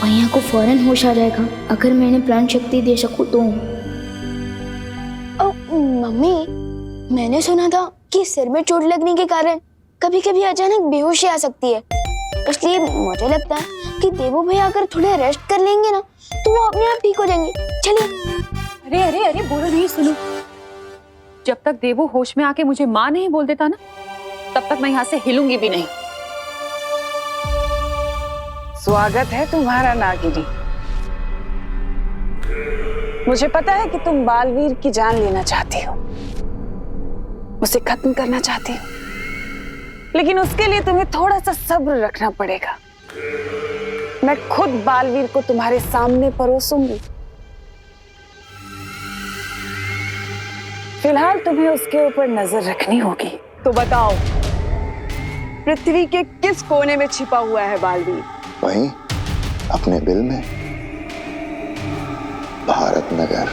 भैया को फौरन होश आ जाएगा अगर मैंने प्राण शक्ति दे सकूं तो। मम्मी, मैंने सुना था कि सिर में चोट लगने के कारण कभी कभी अचानक बेहोशी आ सकती है, इसलिए मुझे लगता है कि देवू भैया अगर थोड़ा रेस्ट कर लेंगे ना तो वो अपने आप ठीक हो जाएंगे। चलिए। अरे अरे अरे, बोलो नहीं, सुनो। जब तक देवू होश में आके मुझे माँ नहीं बोल देता ना, तब तक मैं यहाँ से हिलूंगी भी नहीं। स्वागत है तुम्हारा नागिनी। मुझे पता है कि तुम बालवीर की जान लेना चाहती हो, उसे खत्म करना चाहती हो, लेकिन उसके लिए तुम्हें थोड़ा सा सब्र रखना पड़ेगा। मैं खुद बालवीर को तुम्हारे सामने परोसूंगी। फिलहाल तुम्हें उसके ऊपर नजर रखनी होगी। तो बताओ, पृथ्वी के किस कोने में छिपा हुआ है बालवीर? वहीं अपने बिल में, भारत नगर।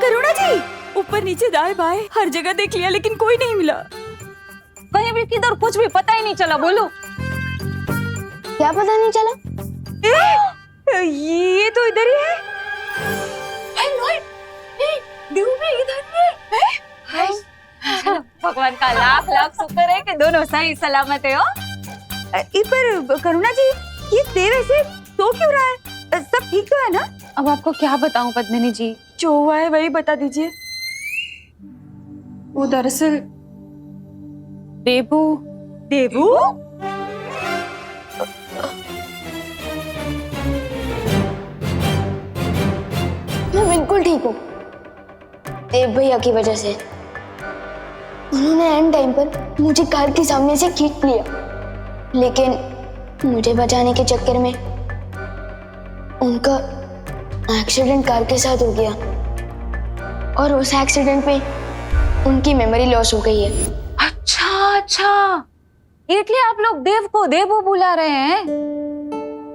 करुणा जी, ऊपर नीचे दाएं बाएं हर जगह देख लिया लेकिन कोई नहीं मिला। कहीं भी किधर कुछ भी पता ही नहीं चला। बोलो क्या पता नहीं चला? ये तो इधर ही है। देवू भी इधर ही है। भगवान का लाख लाख शुक्र है कि दोनों सही सलामत है। पर करुणा जी, ये देव ऐसे तो क्यों रहा है? सब ठीक तो है ना? अब आपको क्या बताऊं पद्मिनी जी, जो हुआ है वही बता दीजिए। वो दरअसल देवू मैं बिल्कुल ठीक हूँ। देव भैया की वजह से उन्होंने एंड टाइम पर मुझे कार के सामने से खींच लिया, लेकिन मुझे बचाने के चक्कर में उनका एक्सीडेंट कार के साथ हो गया और उस एक्सीडेंट पे उनकी मेमोरी लॉस हो गई है। अच्छा, इसलिए आप लोग देव को देवू बुला रहे हैं।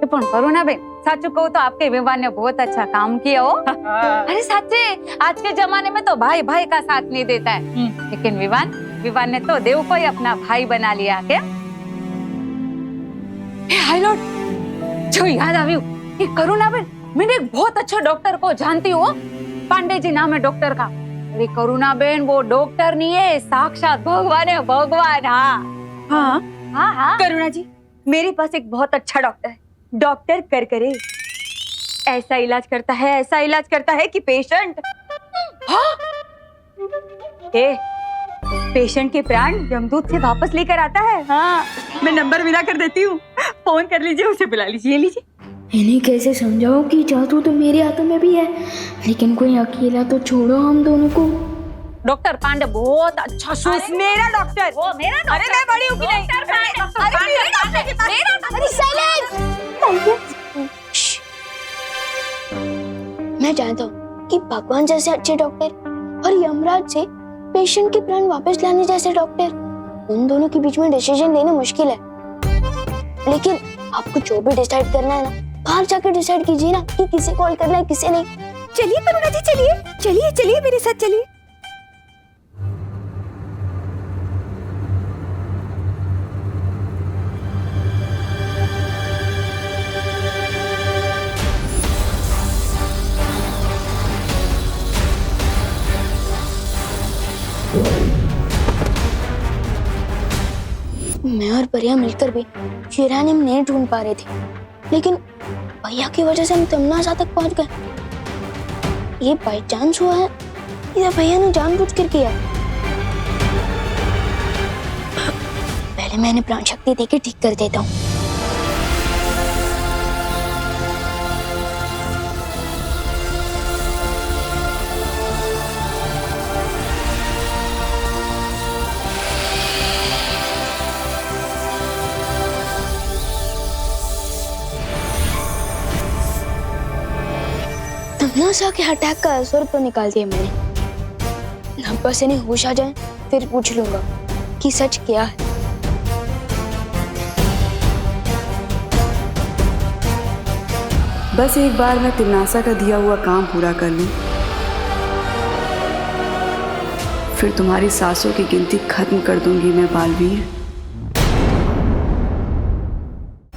पण करुणा बेन, सच कहूं तो आपके विवान ने बहुत अच्छा काम किया हो। अरे सच्चे, आज के जमाने में तो भाई भाई का साथ नहीं देता है, लेकिन विवान ने तो देव को ही अपना भाई बना लिया। क्या हाय लॉर्ड, जो याद आवी कि करुणा बेन, मैंने एक बहुत अच्छा डॉक्टर को जानती हूँ। पांडे जी नाम है डॉक्टर का। अरे करुणा बेन, वो डॉक्टर नहीं है, साक्षात भगवान है, भगवान। हाँ। करुणा जी, मेरे पास एक बहुत अच्छा डॉक्टर है, डॉक्टर करकरे। ऐसा इलाज करता है कि पेशेंट पेशेंट के प्राण यमदूत से वापस लेकर आता है। हाँ, मैं नंबर मिला कर देती हूँ, फोन कर लीजिए, उसे बुला लीजिए। लीजिए। इन्हें कैसे समझाओ कि जादू तो मेरे हाथों में भी है, लेकिन कोई अकेला तो छोड़ो हम दोनों को। डॉक्टर पांडे बहुत अच्छा शूस। मेरा डॉक्टर, वो मेरा डॉक्टर। अरे मैं बड़ी हूँ कि नहीं? मैं जानता हूँ कि भगवान जैसे अच्छे डॉक्टर और यमराज से पेशेंट के प्राण वापस लाने जैसे डॉक्टर, उन दोनों के बीच में डिसीजन लेना मुश्किल है, लेकिन आपको जो भी डिसाइड करना है ना, बाहर जाकर डिसाइड कीजिए ना कि किसे कॉल करना है, किसे नहीं। चलिए करुणा जी, चलिए मेरे साथ चलिए। मैं और परिया मिलकर भी यूरेनियम नहीं ढूंढ पा रहे थे, लेकिन भैया की वजह से हम तमनासा तक पहुंच गए। ये बाय चांस हुआ है या भैया ने जानबूझकर किया? पहले मैं इन्हें प्राण शक्ति देके ठीक कर देता हूँ। तमन्ना के अटैक का असर तो निकाल दिया मैंने। अब बस इन्हें होश आ जाए फिर पूछ लूंगा कि सच क्या है। बस एक बार मैं तिमनासा का दिया हुआ काम पूरा कर लूं, फिर तुम्हारी सांसों की गिनती खत्म कर दूंगी मैं बालवीर।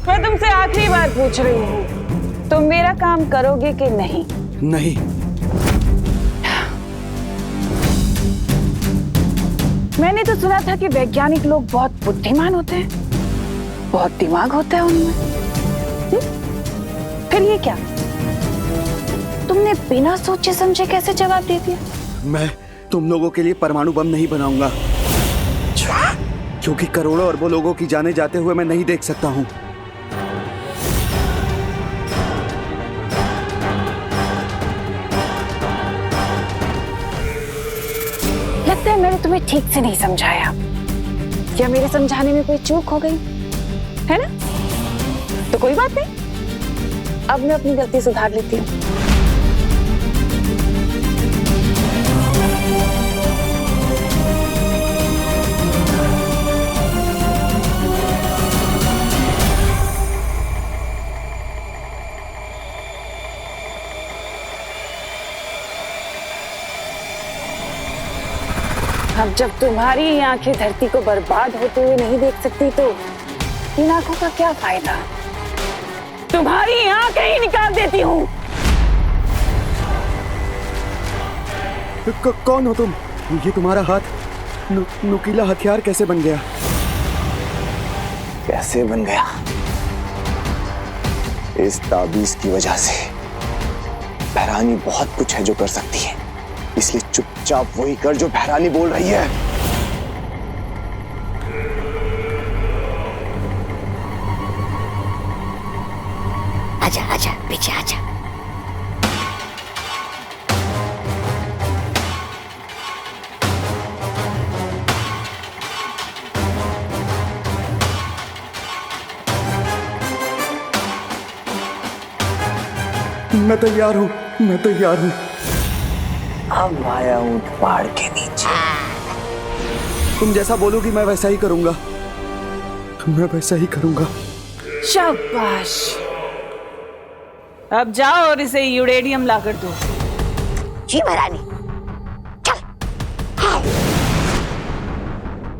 मैं तुमसे आखिरी बार पूछ रही हूँ, तुम मेरा काम करोगे कि नहीं? नहीं। मैंने तो सुना था कि वैज्ञानिक लोग बहुत बुद्धिमान होते हैं, बहुत दिमाग होता है उनमें। फिर ये क्या? तुमने बिना सोचे समझे कैसे जवाब दे दिया? मैं तुम लोगों के लिए परमाणु बम नहीं बनाऊंगा, क्योंकि करोड़ों अरबों लोगों की जाने जाते हुए मैं नहीं देख सकता हूँ। लगता है मैंने तुम्हें ठीक से नहीं समझाया, क्या मेरे समझाने में कोई चूक हो गई है ना? तो कोई बात नहीं, अब मैं अपनी गलती सुधार लेती हूँ। अब जब तुम्हारी ये आंखें धरती को बर्बाद होते हुए नहीं देख सकती तो इन आंखों का क्या फायदा? तुम्हारी आंखें ही निकाल देती हूँ। कौन हो तुम? ये तुम्हारा हाथ नुकीला हथियार कैसे बन गया? कैसे बन गया? इस ताबीज की वजह से बहरानी बहुत कुछ है जो कर सकती है, इसलिए चुपचाप वही कर जो बहरानी बोल रही है। आजा आजा पीछे आजा। मैं तैयार हूँ, मैं तैयार हूँ। अब आया हूँ पहाड़ के नीचे। तुम जैसा बोलोगी मैं वैसा ही करूंगा, मैं वैसा ही करूंगा। शाबाश, अब जाओ और इसे यूरेनियम लाकर दो। जी महारानी।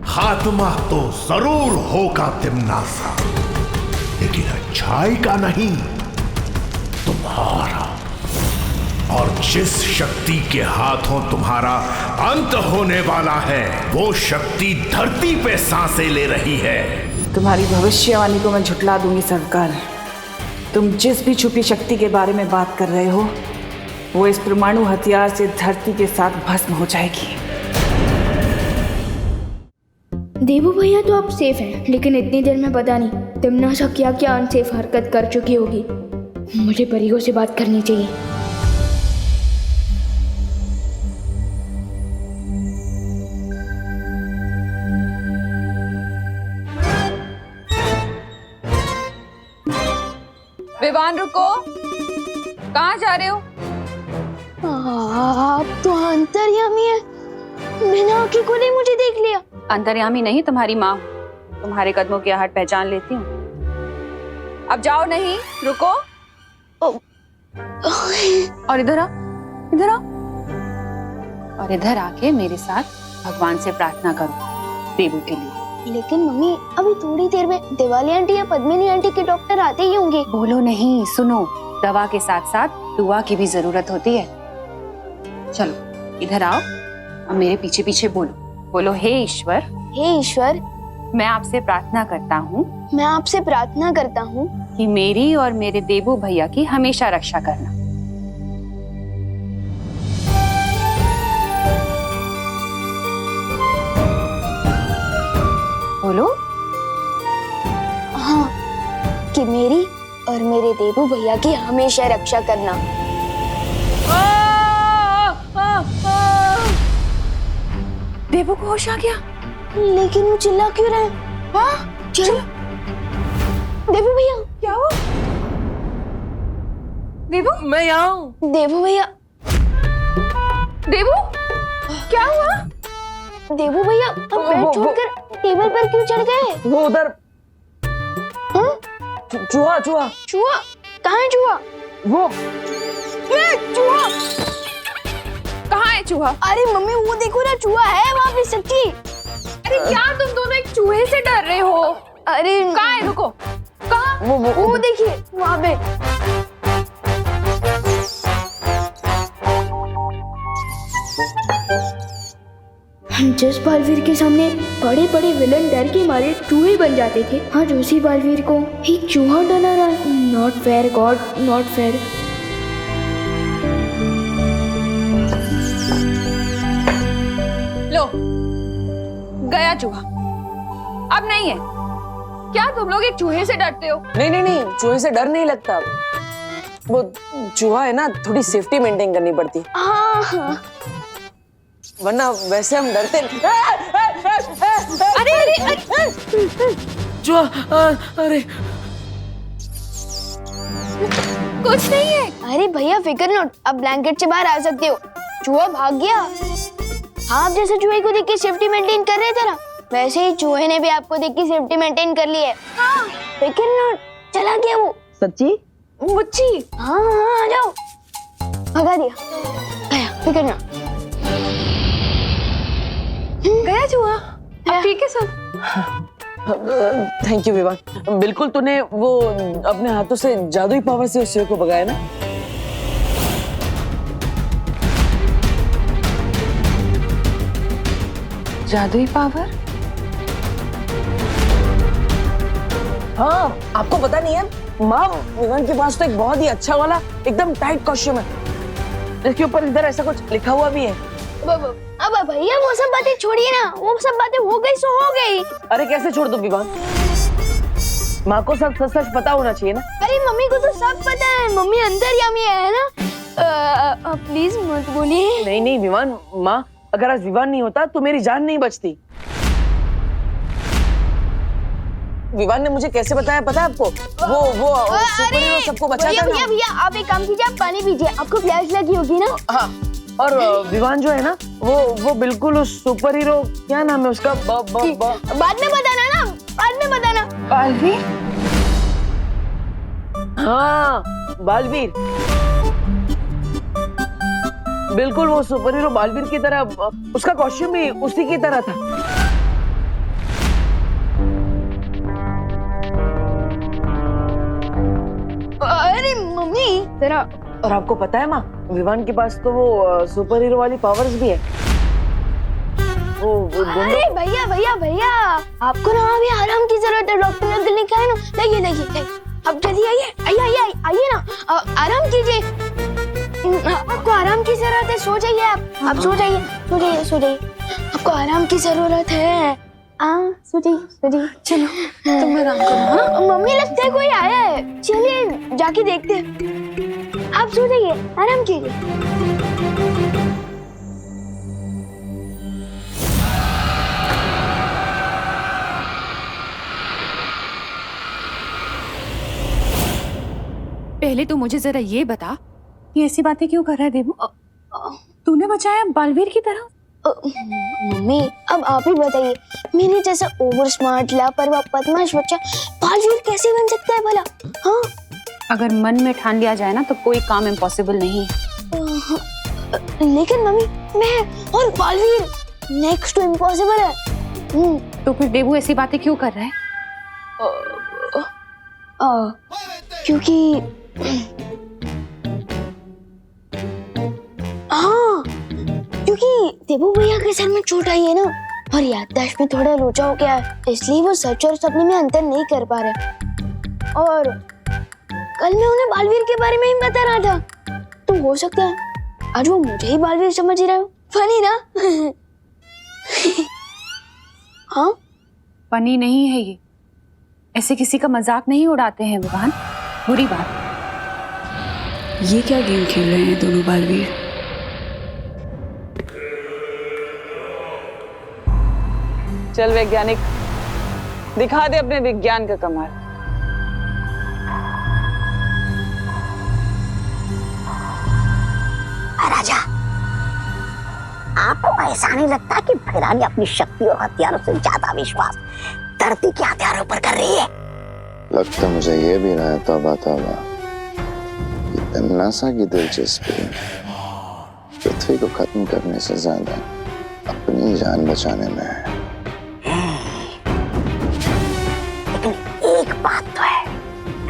खात्मा तो जरूर होगा तिमनासा, लेकिन अच्छाई का नहीं, तुम्हारा। और जिस शक्ति के हाथों तुम्हारा अंत होने वाला है, वो शक्ति धरती पे सांसें ले रही है। तुम्हारी भविष्यवाणी को मैं झुटला दूंगी सरकार। तुम जिस भी छुपी शक्ति के बारे में बात कर रहे हो, वो इस परमाणु हथियार से धरती के साथ भस्म हो जाएगी। देवू भैया तो अब सेफ हैं, लेकिन इतनी देर में पता नहीं तिमनासा क्या क्या अनसेफ हरकत कर चुकी होगी। मुझे परियों से बात करनी चाहिए। विवान रुको, कहाँ जा रहे हो? आप तो अंतर्यामी है, बिना आंखें खोले मुझे देख लिया। अंतर्यामी नहीं, तुम्हारी माँ। तुम्हारे कदमों की आहट पहचान लेती हूँ। अब जाओ, नहीं रुको। और इधर आओ, इधर आओ, और इधर आके मेरे साथ भगवान से प्रार्थना करो देवू के लिए। लेकिन मम्मी, अभी थोड़ी देर में दिवाली आंटी या पद्मिनी आंटी के डॉक्टर आते ही होंगे। बोलो नहीं, सुनो, दवा के साथ साथ दुआ की भी जरूरत होती है। चलो इधर आओ, अब मेरे पीछे पीछे बोलो। बोलो, हे ईश्वर। हे ईश्वर, मैं आपसे प्रार्थना करता हूँ, मैं आपसे प्रार्थना करता हूँ कि मेरी और मेरे देवू भैया की हमेशा रक्षा करना। बोलो। हाँ, कि मेरी और मेरे देवू भैया की हमेशा रक्षा करना। देवू को होश आ गया, लेकिन वो चिल्ला क्यों रहे? हाँ, चलो। देवू भैया, क्या हुआ? देवू, मैं यहाँ हूँ। देवू भैया, देवू, क्या हुआ? देवू भैया, अब बेड छोड़कर टेबल पर क्यों चढ़ गए? वो उधर चूहा चूहा चूहा? कहाँ है चूहा? वो ये चूहा कहाँ है चूहा? अरे मम्मी वो देखो ना, चूहा है वहाँ पे सच्ची। अरे क्या तुम दोनों एक चूहे से डर रहे हो? अरे कहाँ है? रुको, कहाँ? वो देखिए वहाँ पे। जिस बालवीर के सामने बड़े बड़े विलन डर के मारे चूहे बन जाते थे, आज उसी बालवीर को एक चूहा डरा रहा है। Not fair god, not fair. लो, गया चूहा, अब नहीं है। क्या तुम लोग एक चूहे से डरते हो? नहीं नहीं नहीं, चूहे से डर नहीं लगता। वो चूहा है ना, थोड़ी सेफ्टी मेंटेन करनी पड़ती है। हाँ, वरना वैसे हम डरते अरे अरे अरे चूहा, अरे कुछ नहीं है। अरे भैया फिकर नॉट, अब ब्लैंकेट से बाहर आ सकते हो। चूहा भाग गया। आप जैसे चूहे को देख के सेफ्टी मेंटेन कर रहे थे ना, वैसे ही चूहे ने भी आपको देख के सेफ्टी मेंटेन कर ली है। हाँ, फिकर नॉट, चला गया वो। सच्ची? मुच्ची? हाँ हाँ, आ जाओ। भगा दिया, गया फिकर नॉट। गया चूहा? अब ठीक है सब? Thank you Vivaan. बिल्कुल, तूने वो अपने हाथों से जादुई पावर से उस चूहे को भगाया ना? जादुई पावर? हाँ, आपको पता नहीं है माँ, विवान के पास तो एक बहुत ही अच्छा वाला एकदम टाइट कॉस्ट्यूम है, इसके ऊपर इधर ऐसा कुछ लिखा हुआ भी है। अब भैया वो सब बातें छोड़िए ना, वो सब बातें हो गई सो हो गई। अरे कैसे छोड़ दूं विवान? माँ को सब सच सच पता होना चाहिए ना। अरे मम्मी को तो सब पता है, मम्मी अंतर्यामी है ना। प्लीज मत बोलिए। नहीं नहीं विवान, माँ अगर आज विवान नहीं होता तो मेरी जान नहीं बचती। विवान ने मुझे कैसे बताया पता है आपको? वो सुपर हीरो सबको बचाता है ना। भैया आप एक काम कीजिए, आप पानी पीजिए, आपको प्यास लगी होगी ना। हाँ, और विवान जो है ना, वो बिल्कुल उस सुपर हीरो, क्या नाम है उसका? बाद में बताना ना, बाद में बताना। बालवीर? हाँ, बालवीर, बिल्कुल वो सुपर हीरो बालवीर की तरह, उसका कॉस्ट्यूम भी उसी की तरह था। अरे मम्मी तेरा। और आपको पता है माँ, विवान के पास तो वो सुपर हीरो वाली पावर्स भी है। अरे भैया भैया भैया, आपको ना अभी आराम की जरूरत है। डॉक्टर ने अंकल ने कहा है ना, देखिए देखिए, अब जल्दी आइए आइए आइए ना, आराम कीजिए। आपको आराम की जरूरत है, सो जाइए आप सो जाइए, सो जाइए, सो जाइए, आपको आराम की जरूरत है। सो जाइए, सो जाइए। चलो तुम आराम करो। मम्मी लगता है कोई आया है, चलिए जाके देखते हैं। आप सो जाइए, आराम कीजिए। पहले तो मुझे जरा ये बता, ये ऐसी बातें क्यों कर रहा है देवू? तूने बचाया बालवीर की तरह? मम्मी अब आप ही बताइए, मेरे जैसा ओवर स्मार्ट लापरवाह बदमाश बच्चा बालवीर कैसे बन सकता है भला? हाँ, अगर मन में ठान लिया जाए ना तो कोई काम इम्पॉसिबल नहीं है। लेकिन मम्मी मैं और बालवीर नेक्स्ट टू इम्पॉसिबल है। तो फिर देवू ऐसी बातें क्यों कर रहा है? क्योंकि हाँ, क्योंकि देवू भैया के सर में चोट आई है ना, और याददाश्त में थोड़ा लोचा हो गया है, इसलिए वो सच और सपने में अंतर नहीं कर पा रहे। और कल मैं उन्हें बालवीर के बारे में ही बता रहा था, तो हो सकता है आज वो मुझे ही बालवीर समझ रहा हो। फनी ना? हाँ फनी नहीं है ये, ऐसे किसी का मजाक नहीं उड़ाते हैं विवान, बुरी बात। ये क्या गेम खेल रहे हैं दोनों बालवीर? चल वैज्ञानिक, दिखा दे अपने विज्ञान का कमाल। राजा, आपको ऐसा नहीं लगता कि भैरानी अपनी शक्ति और हथियारों से ज्यादा विश्वास धरती के हथियारों पर कर रही है? लगता मुझे ये भी रहा है तौबा तौबा कि तमन्नासा की दिलचस्पी पृथ्वी को खत्म करने से ज्यादा अपनी जान बचाने में है। लेकिन एक बात तो है,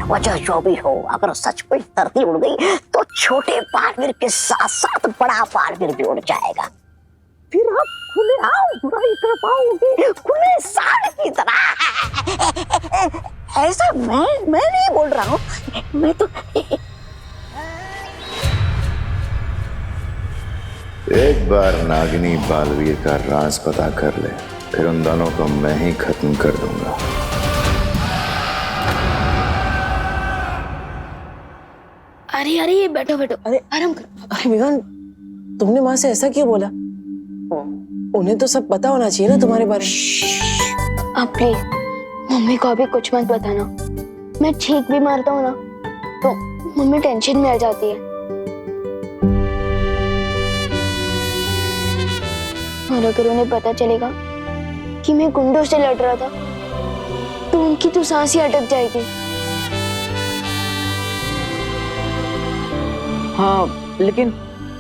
वजह जो भी हो, अगर सचमुच धरती उड़ गई तो छोटे बालवीर के साथ साथ बड़ा बालवीर भी उड़ जाएगा। फिर आप खुले आम बुराई कर पाओगे, खुले साड़ की तरह। ऐसा मैं नहीं बोल रहा हूँ, मैं तो एक बार नागिनी बालवीर का राज पता कर ले, फिर उन दोनों को मैं ही खत्म कर दूंगा। अरे अरे ये बैठो बैठो, अरे आराम करो। अरे विवान, तुमने माँ से ऐसा क्यों बोला? उन्हें तो सब पता होना चाहिए ना तुम्हारे बारे में। आप प्लीज मम्मी को अभी कुछ मत बताना। मैं छींक भी मारता हूँ ना तो मम्मी टेंशन में आ जाती है, और अगर उन्हें पता चलेगा कि मैं गुंडों से लड़ रहा था तो उनकी तो सांस ही अटक जाएगी। हाँ, लेकिन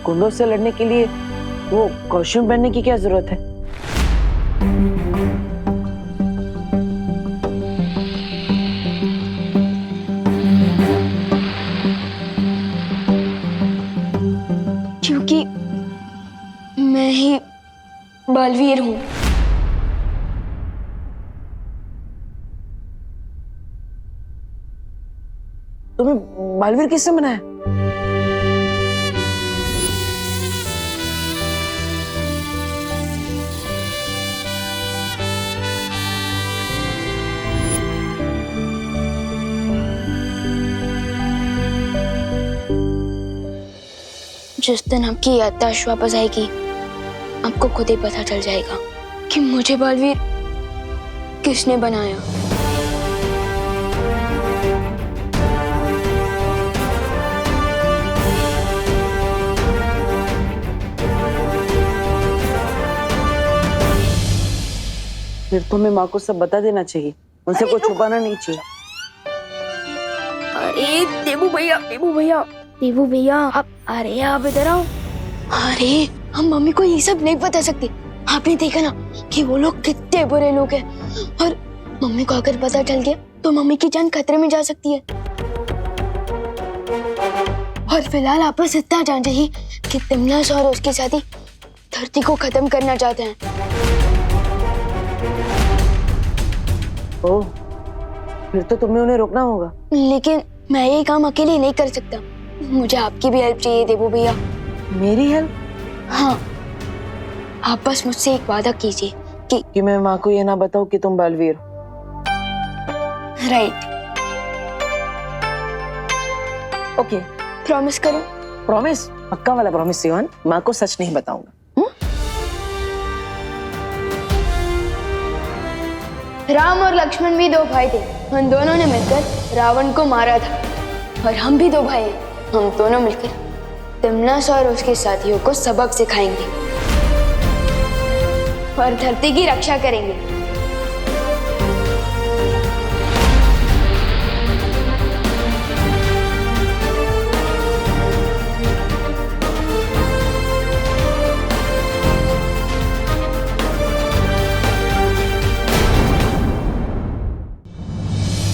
गुंडों से लड़ने के लिए वो कॉस्ट्यूम पहनने की क्या जरूरत है? क्योंकि मैं ही बालवीर हूँ। तुम्हें बालवीर किसने बनाया? जिस दिन आपकी याददाश्त वापस आएगी आपको खुद ही पता चल जाएगा कि मुझे बालवीर किसने बनाया। फिर तुम्हें माँ को सब बता देना चाहिए, उनसे कुछ छुपाना नहीं चाहिए। अरे देबू भैया आप, अरे आप इधर आओ। अरे हम मम्मी को ये सब नहीं बता सकते। आपने देखा ना कि वो लोग कितने बुरे लोग हैं, और मम्मी को अगर पता चल गया तो मम्मी की जान खतरे में जा सकती है। और फिलहाल आप बस इतना जान जाइए कि तिमनास और उसके साथी धरती को खत्म करना चाहते हैं। ओह, फिर तो तुम्हें उन्हें रोकना होगा। लेकिन मैं ये काम अकेले नहीं कर सकता, मुझे आपकी भी हेल्प चाहिए देबू भैया। मेरी हेल्प? हाँ, आप बस मुझसे एक वादा कीजिए कि मैं माँ को ये ना बताऊं कि तुम बालवीर हो। राइट। ओके, प्रॉमिस करो। प्रॉमिस? पक्का वाला प्रॉमिस सिवान, माँ को सच नहीं बताऊंगा। राम और लक्ष्मण भी दो भाई थे, उन दोनों ने मिलकर रावण को मारा था। और हम भी दो भाई हैं, हम दोनों मिलकर तिमनास और उसके साथियों को सबक सिखाएंगे और धरती की रक्षा करेंगे।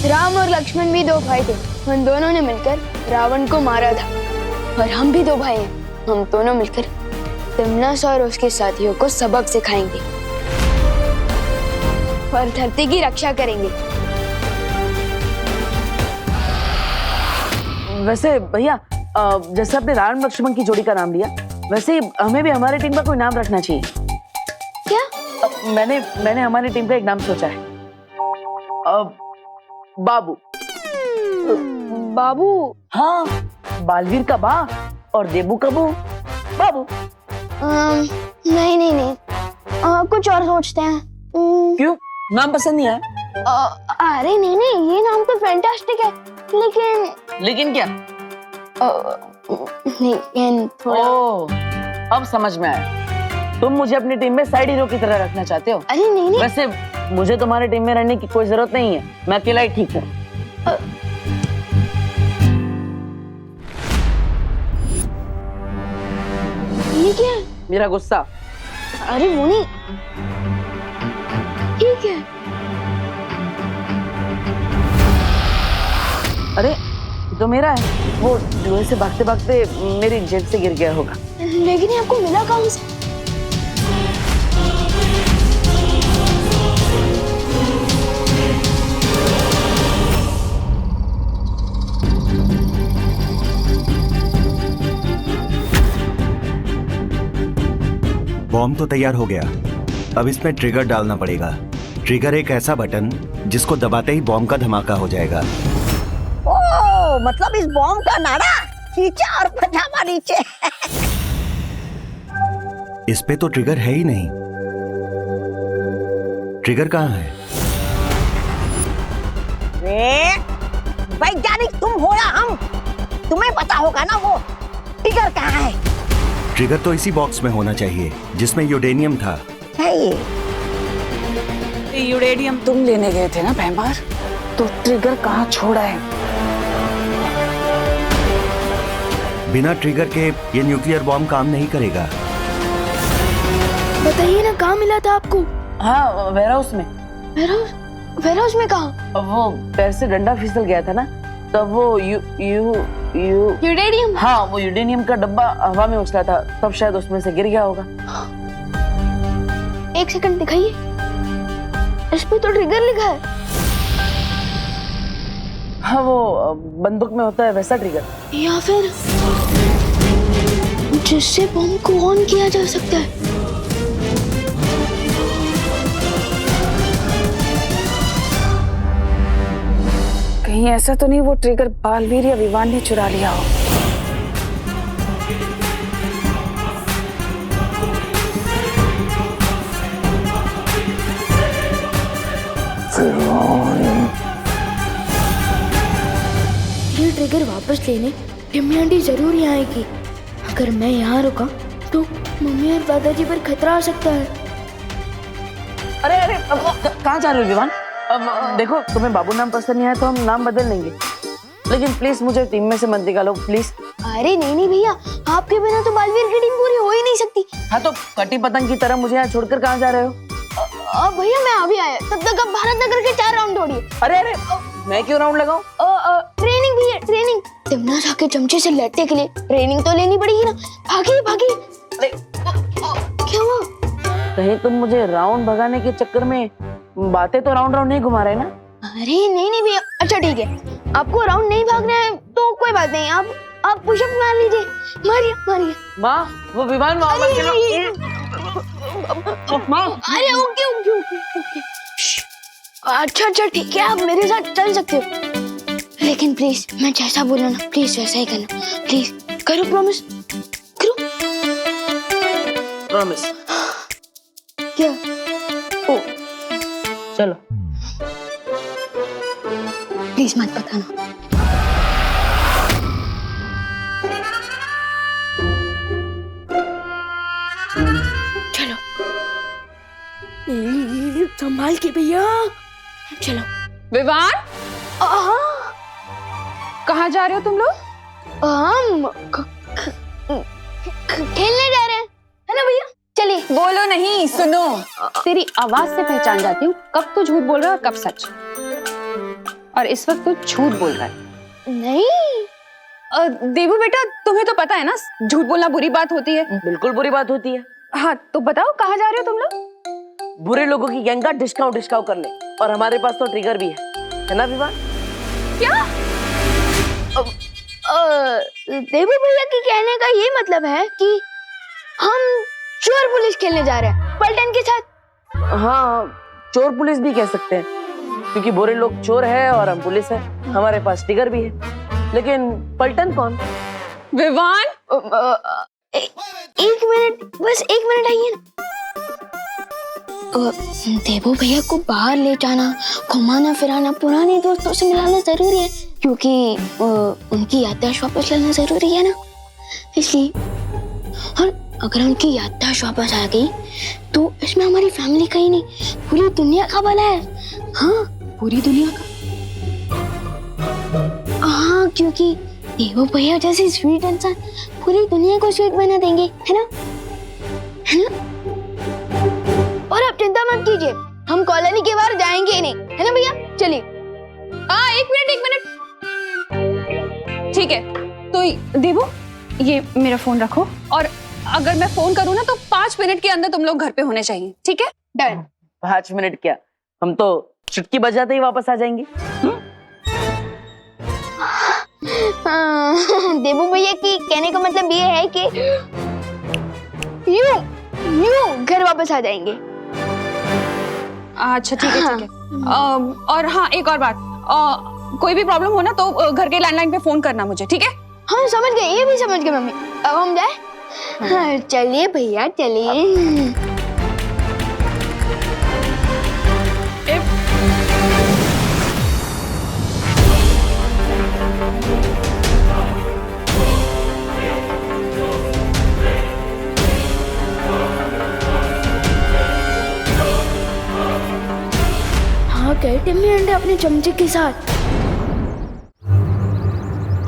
राम और लक्ष्मण भी दो भाई थे, उन दोनों ने मिलकर रावण को मारा था। और हम भी दो भाई हैं, हम दोनों मिलकर तिमनास और उसके साथियों को सबक सिखाएंगे और धरती की रक्षा करेंगे। वैसे भैया, जैसे आपने राम लक्ष्मण की जोड़ी का नाम लिया, वैसे हमें भी हमारी टीम का कोई नाम रखना चाहिए। क्या? मैंने हमारी टीम का एक नाम सोचा है। बाबू। बाबू? हाँ, बालवीर का बा और देबू का बू, बाबू। नहीं नहीं नहीं, कुछ और सोचते हैं। क्यों, नाम पसंद नहीं आया? अरे नहीं नहीं, ये नाम तो फैंटास्टिक है, लेकिन क्या? लेकिन थोड़ा। अब समझ में आया, तुम मुझे अपनी टीम में साइड हीरो की तरह रखना चाहते हो? अरे नहीं नहीं, वैसे मुझे तुम्हारी टीम में रहने की कोई जरूरत नहीं है, मैं अकेला ही ठीक हूँ। ये क्या है? मेरा गुस्सा। अरे वो नहीं, ठीक है। अरे ये तो मेरा है, वो जुए से भागते भागते मेरी जेब से गिर गया होगा। लेकिन ये आपको मिला कहाँ से? बॉम्ब तो तैयार हो गया, अब इसमें ट्रिगर डालना पड़ेगा। ट्रिगर एक ऐसा बटन जिसको दबाते ही बॉम्ब का धमाका हो जाएगा। ओ, मतलब इस बॉम्ब का नाड़ा खींचा और पजामा नीचे। इस पे तो ट्रिगर है ही नहीं। ट्रिगर कहाँ है? वैज्ञानिक तुम हो या हम, तुम्हें पता होगा ना वो ट्रिगर कहाँ है। ट्रिगर तो इसी बॉक्स में होना चाहिए जिसमें यूरेनियम था। है ये यूरेनियम तुम लेने गए थे ना भैमार, तो ट्रिगर कहाँ छोड़ा है? बिना ट्रिगर के ये न्यूक्लियर बॉम्ब काम नहीं करेगा। बताइए ना, कहाँ मिला था आपको? हाँ, वेयरहाउस में। वेयरहाउस में कहाँ? वो पैर से डंडा फिसल गया था ना, तब वो यूरेनियम। हाँ, वो यूरेनियम का डब्बा हवा में उछला था, तब शायद उसमें से गिर गया होगा। एक सेकंड दिखाइए, इस पे तो ट्रिगर लिखा है। हाँ, वो बंदूक में होता है वैसा ट्रिगर, या फिर जिससे बम को ऑन किया जा सकता है। कहीं ऐसा तो नहीं वो ट्रिगर बालवीर या विवान ने चुरा लिया हो? ये ट्रिगर वापस लेने टिम्मी आंटी जरूर यहाँ आएगी। अगर मैं यहाँ रुका तो मम्मी और दादाजी पर खतरा आ सकता है। अरे अरे, कहाँ जा रहे हो विवान? देखो, तुम्हें बाबू नाम पसंद नहीं है तो हम नाम बदल लेंगे, लेकिन प्लीज मुझे टीम में से मत निकालो प्लीज। अरे नहीं नहीं भैया, आपके बिना तो बालवीर की टीम पूरी हो ही नहीं सकती। हाँ, तो कटी पतंग की तरह मुझे यहाँ छोड़कर कहाँ जा रहे हो? भैया मैं अभी आया, तब तक आप भारत नगर के 4 राउंड दौड़िए। अरे अरे, मैं क्यों राउंड लगाऊं? ट्रेनिंग भी है, ट्रेनिंग। तिमना सा के चमचे से लड़ने के लिए ट्रेनिंग तो लेनी पड़ेगी ना। भागिए भागिए। क्या हुआ? कहीं तुम मुझे राउंड भगाने के चक्कर में बातें तो राउंड राउंड नहीं घुमा रहे ना? अरे नहीं नहीं भैया, अच्छा ठीक है, आपको राउंड नहीं भागना है तो कोई बात नहीं, आप पुशअप मार लीजिए। मारिए मारिए। माँ, वो विमान माँ मत चलो। माँ, अरे ओके ओके ओके ओके। अच्छा अच्छा ठीक है, आप मेरे साथ चल सकते हो, लेकिन प्लीज मैं जैसा बोला ना प्लीज वैसा ही करना। प्लीज करो, प्रॉमिस करो। प्रॉमिस। क्या? ओ, चलो प्लीज मत बताना। चलो संभाल के भैया, चलो। विवान, कहाँ जा रहे हो तुम लोग? हम खेलने जा रहे हैं, है ना भैया? चलिए। बोलो नहीं, सुनो। तेरी आवाज से पहचान जाती हूँ कब तू झूठ बोल रहा है और कब सच। और इस वक्त तू झूठ बोल रहा है। नहीं देवू बेटा, तुम्हें तो पता है ना झूठ बोलना बुरी बात होती है। बिल्कुल बुरी बात होती है। हाँ, तो बताओ कहाँ जा रहे हो तुम लोग? बुरे लोगों की गैंग का डिस्काउंट कर ले, और हमारे पास तो ट्रिगर भी है ना विवान? क्या? देवू भैया के कहने का ये मतलब है कि हम चोर पुलिस खेलने जा रहे हैं पलटन के साथ। हाँ, चोर पुलिस भी कह सकते हैं। क्योंकि बुरे लोग चोर है और हम पुलिस है, हमारे पास टिगर भी है। लेकिन पलटन कौन? विवान, एक मिनट, बस एक मिनट आइए ना। देवो भैया को बाहर ले जाना, घुमाना फिराना, पुराने दोस्तों से मिलाना जरूरी है, क्योंकि उनकी याददाश्त वापस लाना जरूरी है ना, इसलिए। और अगर उनकी याददाश्त वापस आ गई तो इसमें हमारी फैमिली का ही नहीं, पूरी दुनिया का भला है। हाँ, पूरी दुनिया का। हाँ, क्योंकि देवो भैया जैसे स्वीट इंसान पूरी दुनिया को स्वीट बना देंगे, है ना? है ना? और आप चिंता मत कीजिए, हम कॉलोनी के बाहर जाएंगे ही नहीं, है ना भैया? चलिए। एक मिनट। ठीक है, तो देवो, ये मेरा फोन रखो, और अगर मैं फोन करूँ ना तो 5 मिनट के अंदर तुम लोग घर पे होने चाहिए, ठीक है? डन। 5 मिनट क्या, हम तो चुटकी बजाते ही वापस आ जाएंगे। देवो भैया की कहने का मतलब ये है कि यूं घर वापस आ जाएंगे। अच्छा, ठीक है। और हाँ, एक और बात, कोई भी प्रॉब्लम हो ना तो घर के लैंडलाइन पे फोन करना मुझे, ठीक है? हाँ, समझ गए, ये भी समझ गए मम्मी। अब हम जाए? हाँ, चलिए भैया, चलिए। हाँ, गए टिम्मी आंटी अपने चमचे के साथ।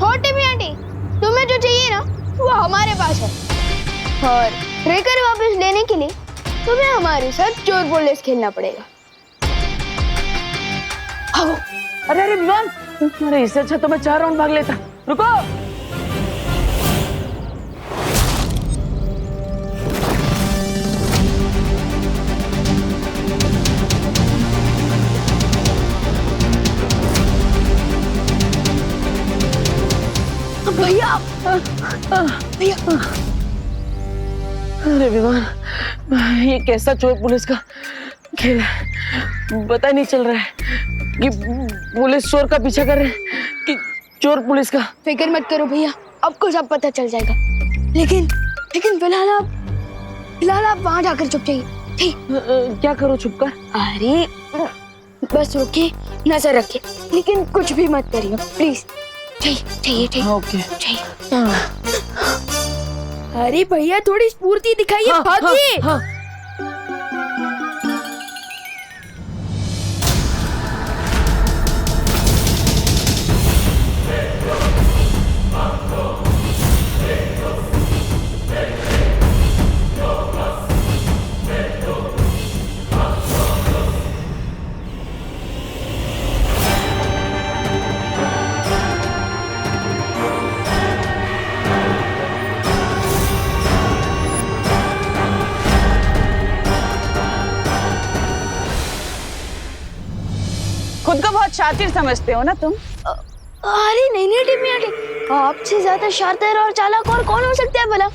हो टिम्मी आंटी, तुम्हें जो चाहिए ना वो हमारे पास है, और ट्रिगर वापस लेने के लिए तुम्हें हमारे साथ चोर पुलिस खेलना पड़ेगा। अरे विवान, अरे इससे अच्छा तो मैं 4 राउंड भाग लेता। रुको। भैया, भैया। अरे विवान, ये कैसा चोर पुलिस का खेल है, पता नहीं चल रहा है कि पुलिस चोर का पीछा कर रहे हैं कि चोर पुलिस का। फिक्र मत करो भैया, आपको सब पता चल जाएगा। लेकिन फिलहाल आप वहां जाकर छुप जाइए, ठीक? क्या करो छुप कर? अरे बस रुकिए, नजर रखिए, लेकिन कुछ भी मत करिए प्लीज। चाहिए। ओके। अरे भैया, थोड़ी स्फूर्ति दिखाइए, भागिए। हाँ। खुद को बहुत शातिर समझते हो ना तुम? अरे नहीं टिम्मी आंटी, आपसे ज्यादा शातिर और चालाक और कौन हो सकता है भला?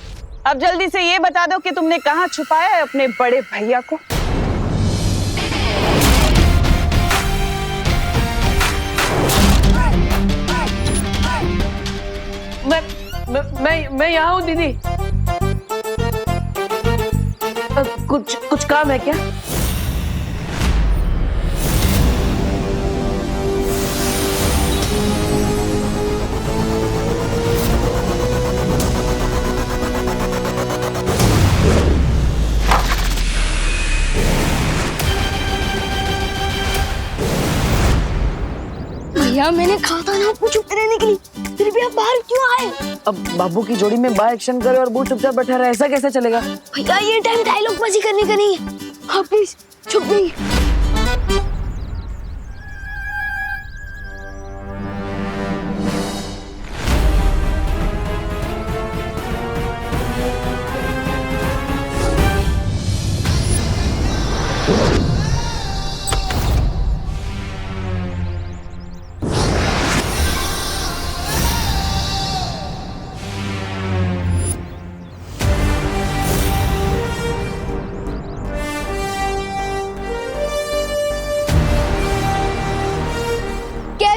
अब जल्दी से ये बता दो कि तुमने कहाँ छुपाया है अपने बड़े भैया को? मैं यहाँ हूँ दीदी। कुछ काम है क्या? भैया, मैंने कहा था ना आपको चुप रहने के लिए, फिर भी आप बाहर क्यों आए? अब बाबू की जोड़ी में बाय एक्शन करे और वो चुपचाप बैठा रहे, ऐसा कैसे चलेगा? भैया, ये टाइम डायलॉग बाजी करने का नहीं है, हाँ प्लीज चुप नहीं।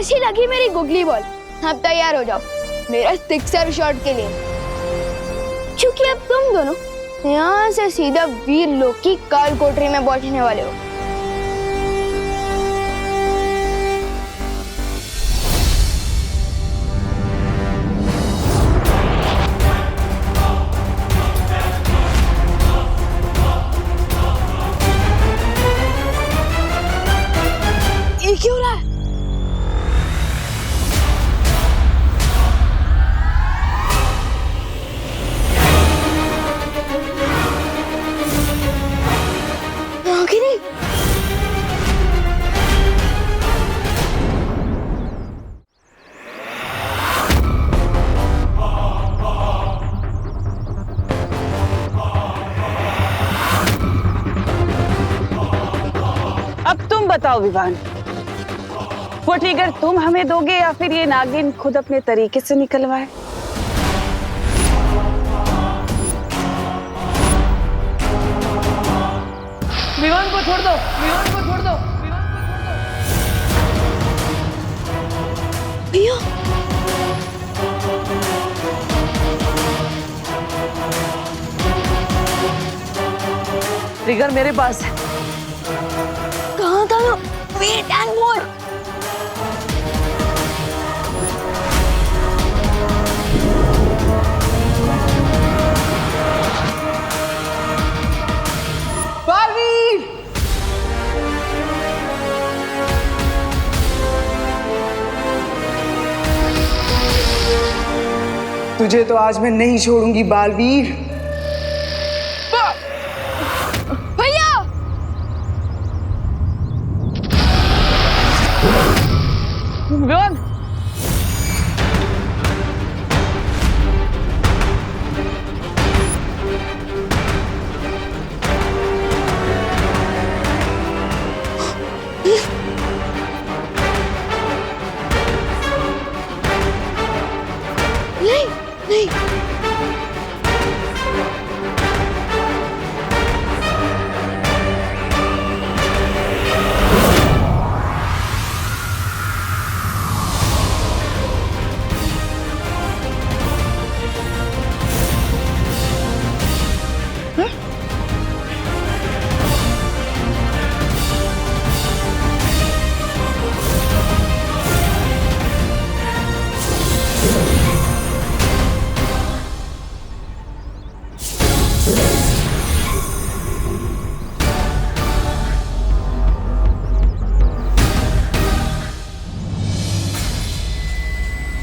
कैसी लगी मेरी गुगली बॉल? अब तैयार हो जाओ मेरा सिक्सर शॉट के लिए, क्योंकि अब तुम दोनों यहाँ से सीधा वीर लोक की काल कोठरी में पहुंचने वाले हो। ये क्यों रहा है? नागिनी, अब तुम बताओ विवान, वो ट्रिगर तुम हमें दोगे या फिर ये नागिन खुद अपने तरीके से निकलवाए? विवान को छोड़ दो, विवान को छोड़ दो, भैया ट्रिगर मेरे पास है। कहाँ था वो? Wait and more. बालवीर! तुझे तो आज मैं नहीं छोड़ूंगी बालवीर। भैया विवान, नहीं नहीं,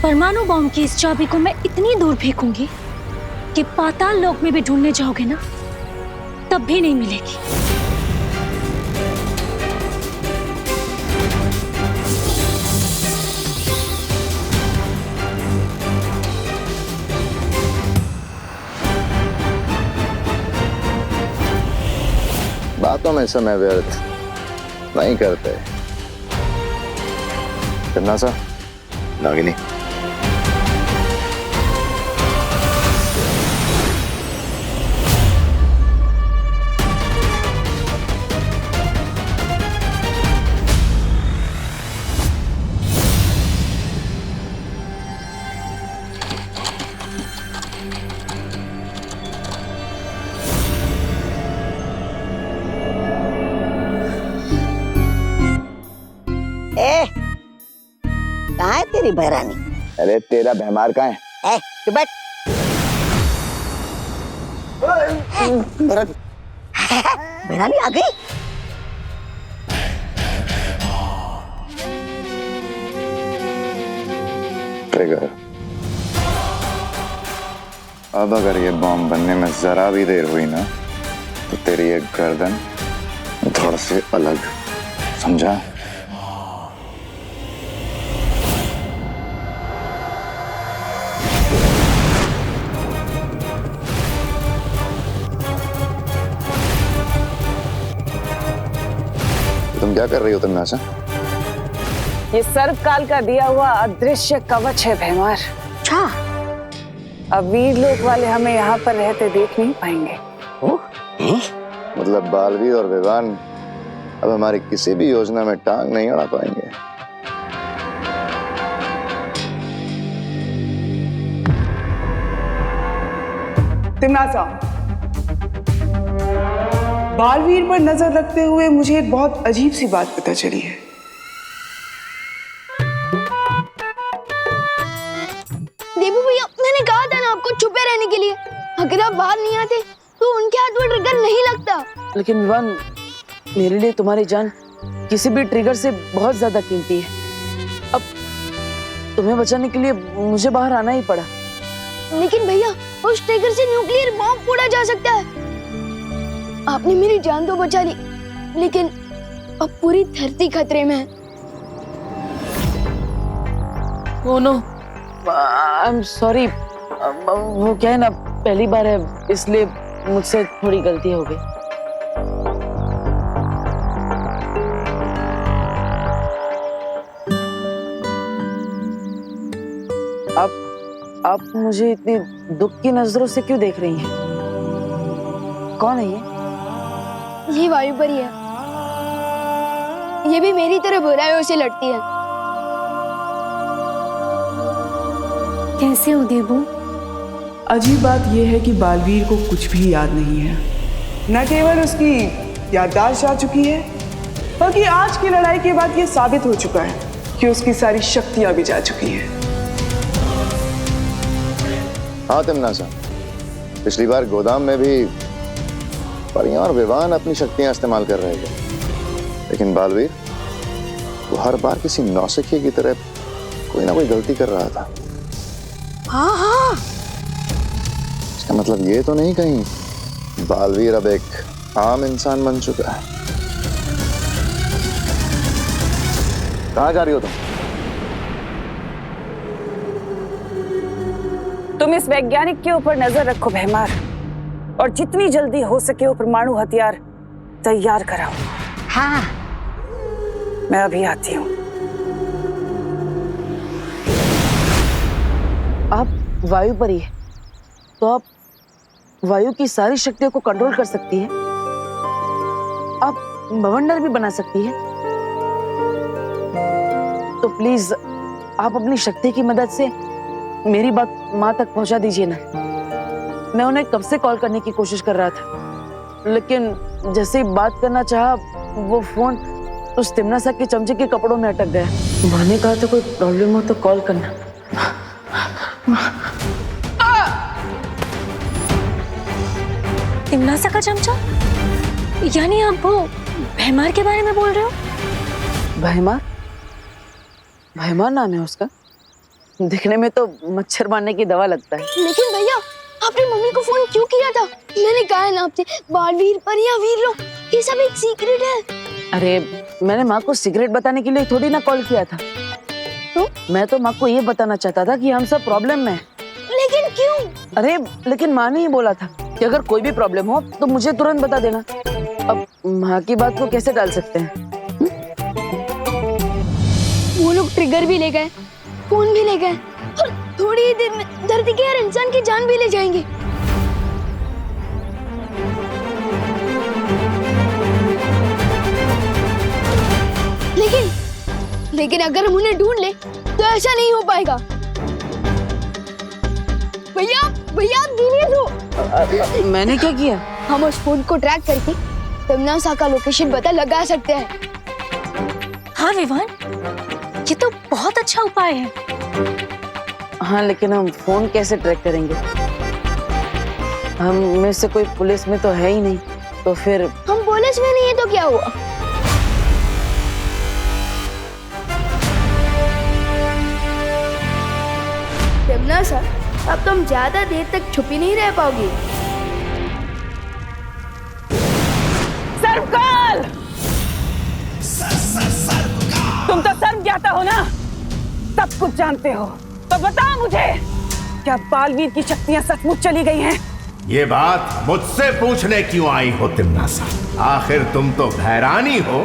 परमाणु बॉम्ब की इस चाबी को मैं इतनी दूर फेंकूंगी कि पाताल लोक में भी ढूंढने जाओगे ना, तब भी नहीं मिलेगी। बातों में समय व्यर्थ नहीं करते। करना सा नागिनी, कहाँ है तेरी बहरानी? अरे तेरा भैमार कहाँ है? तू बैठ। बहरानी आ गई? ट्रिगर, अब अगर ये बॉम्ब बनने में जरा भी देर हुई ना तो तेरी एक गर्दन धड़ से अलग, समझा? तुम क्या कर रही हो तन्नासा? ये सर्वकाल का दिया हुआ अदृश्य कवच है भैमार। अच्छा, अब वीर लोक वाले हमें यहाँ पर रहते देख नहीं पाएंगे। मतलब बालवीर और विवान अब हमारी किसी भी योजना में टांग नहीं अड़ा पाएंगे। तिमनासा, बालवीर पर नजर रखते हुए मुझे एक बहुत अजीब सी बात पता चली है। देबू भैया, मैंने कहा था ना आपको छुपे रहने के लिए। अगर आप बाहर नहीं आते तो उनके हाथ में ट्रिगर नहीं लगता। लेकिन विवान, मेरे लिए तुम्हारी जान किसी भी ट्रिगर से बहुत ज्यादा कीमती है। अब तुम्हें बचाने के लिए मुझे बाहर आना ही पड़ा। लेकिन भैया, उस ट्रिगर से न्यूक्लियर बॉम्ब फोड़ा जा सकता है। आपने मेरी जान तो बचा ली, लेकिन अब पूरी धरती खतरे में है। Oh no, I am sorry. वो क्या है ना, पहली बार है इसलिए मुझसे थोड़ी गलती हो गई। आप मुझे इतनी दुख की नजरों से क्यों देख रही हैं? कौन है ये? ये वायु परी है। ये भी मेरी तरह बुराइयों से लड़ती है। कैसे हो देबू? अजीब बात यह है कि बालवीर को कुछ भी याद नहीं है। न केवल उसकी याददाश्त जा चुकी है, बल्कि आज की लड़ाई के बाद यह साबित हो चुका है कि उसकी सारी शक्तियां भी जा चुकी हैं। हाँ तिमनासा, पिछली बार गोदाम में भी परियां और विवान अपनी शक्तियां इस्तेमाल कर रहे थे, लेकिन बालवीर वो हर बार किसी नौसिखिए की तरह कोई ना कोई गलती कर रहा था। हाँ हाँ, इसका मतलब ये तो नहीं कहीं बालवीर अब एक आम इंसान बन चुका है। कहाँ जा रही हो तुम? तुम इस वैज्ञानिक के ऊपर नजर रखो भैमार, और जितनी जल्दी हो सके वो परमाणु हथियार तैयार कराओ। हाँ, मैं अभी आती हूँ। आप वायु परी है, तो आप वायु की सारी शक्तियों को कंट्रोल कर सकती है। आप बवंडर भी बना सकती है। तो प्लीज आप अपनी शक्ति की मदद से मेरी बात माँ तक पहुंचा दीजिए ना। मैं उन्हें कब से कॉल करने की कोशिश कर रहा था, लेकिन जैसे ही बात करना चाहा वो फोन उस तिमनासा के चमचे के कपड़ों में अटक गया। माँ ने कहा था कोई प्रॉब्लम हो तो कॉल करना। तिमनासा का चमचा? यानी आप वो भैमार के बारे में बोल रहे हो? भैमार? भैमार नाम है उसका? दिखने में तो मच्छर मारने की दवा लगता है। लेकिन भैया, आपने मम्मी को फोन क्यों किया था? मैंने कहा है ना आपसे, बालवीर परियां वीर लोग, ये सब एक सीक्रेट है। अरे मैंने माँ को सिगरेट बताने के लिए थोड़ी ना कॉल किया था। तो मैं तो माँ को ये बताना चाहता था कि हम सब प्रॉब्लम में हैं। लेकिन क्यों? अरे लेकिन माँ ने ही बोला था कि अगर कोई भी प्रॉब्लम हो तो मुझे तुरंत बता देना। अब माँ की बात को कैसे टाल सकते हैं? वो लोग ट्रिगर भी ले गए, फोन भी ले गए, और थोड़ी ही देर में धरती के हर इंसान की जान भी ले जाएंगे। लेकिन अगर हम उन्हें ढूंढ ले तो ऐसा नहीं हो पाएगा। भैया भैया धीरे दो। मैंने क्या किया? हम उस फोन को ट्रैक करके तिमनासा का लोकेशन पता लगा सकते हैं। हाँ विवान, ये तो बहुत अच्छा उपाय है। हाँ लेकिन हम फोन कैसे ट्रैक करेंगे? हम में से कोई पुलिस में तो है ही नहीं, तो फिर हम पुलिस में नहीं है तो क्या हुआ? तिमनासा, अब तुम ज्यादा देर तक छुपी नहीं रह पाओगी। सर्वकाल! तुम तो सर्व ज्ञाता हो ना, सब कुछ जानते हो, तो बताओ मुझे, क्या बालवीर की शक्तियां सचमुच चली गई हैं? ये बात मुझसे पूछने क्यों आई हो तिमनासा? आखिर तुम तो भैरानी हो,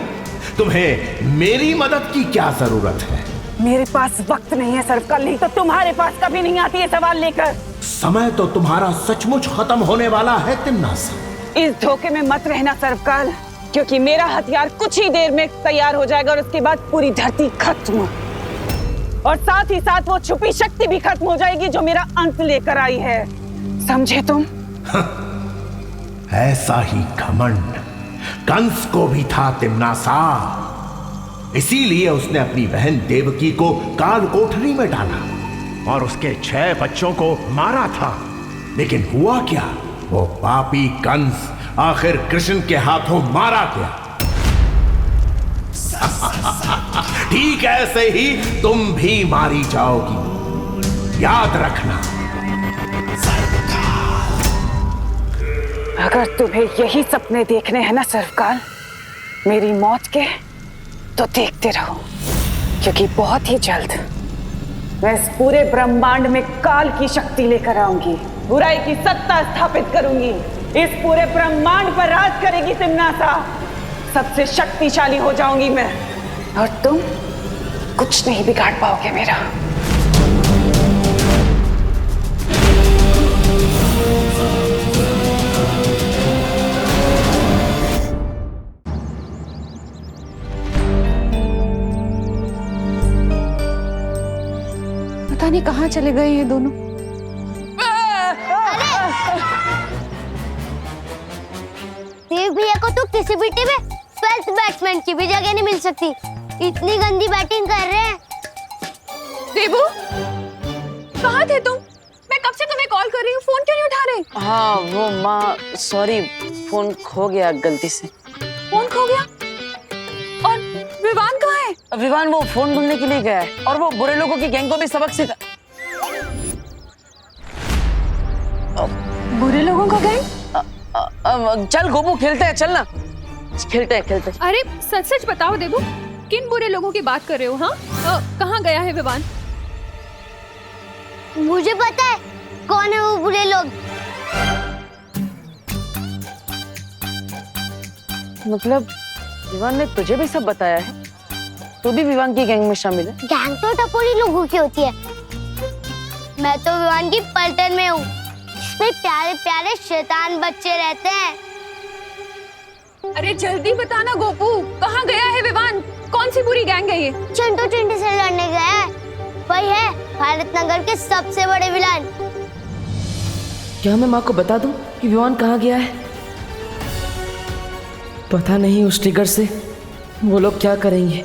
तुम्हें मेरी मदद की क्या जरूरत है? मेरे पास वक्त नहीं है सर्वकाल, नहीं तो तुम्हारे पास कभी नहीं आती है सवाल लेकर। समय तो तुम्हारा सचमुच खत्म होने वाला है तिमनासा। इस धोखे में मत रहना सर्वकाल, क्योंकि मेरा हथियार कुछ ही देर में तैयार हो जाएगा और उसके बाद पूरी धरती खत्म, और साथ ही साथ वो छुपी शक्ति भी खत्म हो जाएगी जो मेरा अंत लेकर आई है। समझे तुम? ऐसा ही घमंड कंस को भी था तिम्नासा। इसीलिए उसने अपनी बहन देवकी को काल कोठरी में डाला और उसके 6 बच्चों को मारा था। लेकिन हुआ क्या? वो पापी कंस आखिर कृष्ण के हाथों मारा गया। ठीक ऐसे ही तुम भी मारी जाओगी, याद रखना। अगर तुम्हें यही सपने देखने हैं ना सर्वकाल, मेरी मौत के, तो देखते रहो, क्योंकि बहुत ही जल्द मैं इस पूरे ब्रह्मांड में काल की शक्ति लेकर आऊंगी, बुराई की सत्ता स्थापित करूंगी, इस पूरे ब्रह्मांड पर राज करेगी तिम्नासा, सबसे शक्तिशाली हो जाऊंगी मैं, और तुम कुछ नहीं बिगाड़ पाओगे मेरा। पता नहीं कहाँ चले गए ये दोनों। देव भैया को तो किसी भी टीम में 12th बैट्समैन की भी जगह नहीं मिल सकती, इतनी गंदी बैटिंग कर रहे हैं। देबू, कहाँ थे तुम? मैं कब से तुम्हें कॉल कर रही हूँ, फोन क्यों नहीं उठा रहे? हाँ वो माँ, सॉरी, फोन खो गया गलती से। फोन खो गया? और विवान कहाँ है? विवान वो फोन ढूंढने के लिए गया है, और वो बुरे लोगों की गैंग को भी सबक सिखा। बुरे लोगों का गैंग? चल गोपू, खेलते हैं, चल ना, खेलते हैं। अरे सच सच बताओ देबू, किन बुरे लोगों की बात कर रहे हो? हाँ, कहाँ गया है विवान? मुझे पता है कौन है वो बुरे लोग। मतलब विवान ने तुझे भी सब बताया है? तू भी विवान की गैंग में शामिल है? गैंग तो टपोरी लोगों की होती है, मैं तो विवान की पलटन में हूँ, इसमें प्यारे प्यारे शैतान बच्चे रहते हैं। अरे जल्दी बताना गोपू, कहाँ गया है विवान? कौन सी बुरी गैंग है ये? चिंटू चिंटी से लड़ने गया है, वही है भारत नगर के सबसे बड़े विलन। क्या मैं माँ को बता दूं कि विवान कहाँ गया है? पता नहीं उस ट्रिगर से वो लोग क्या करेंगे।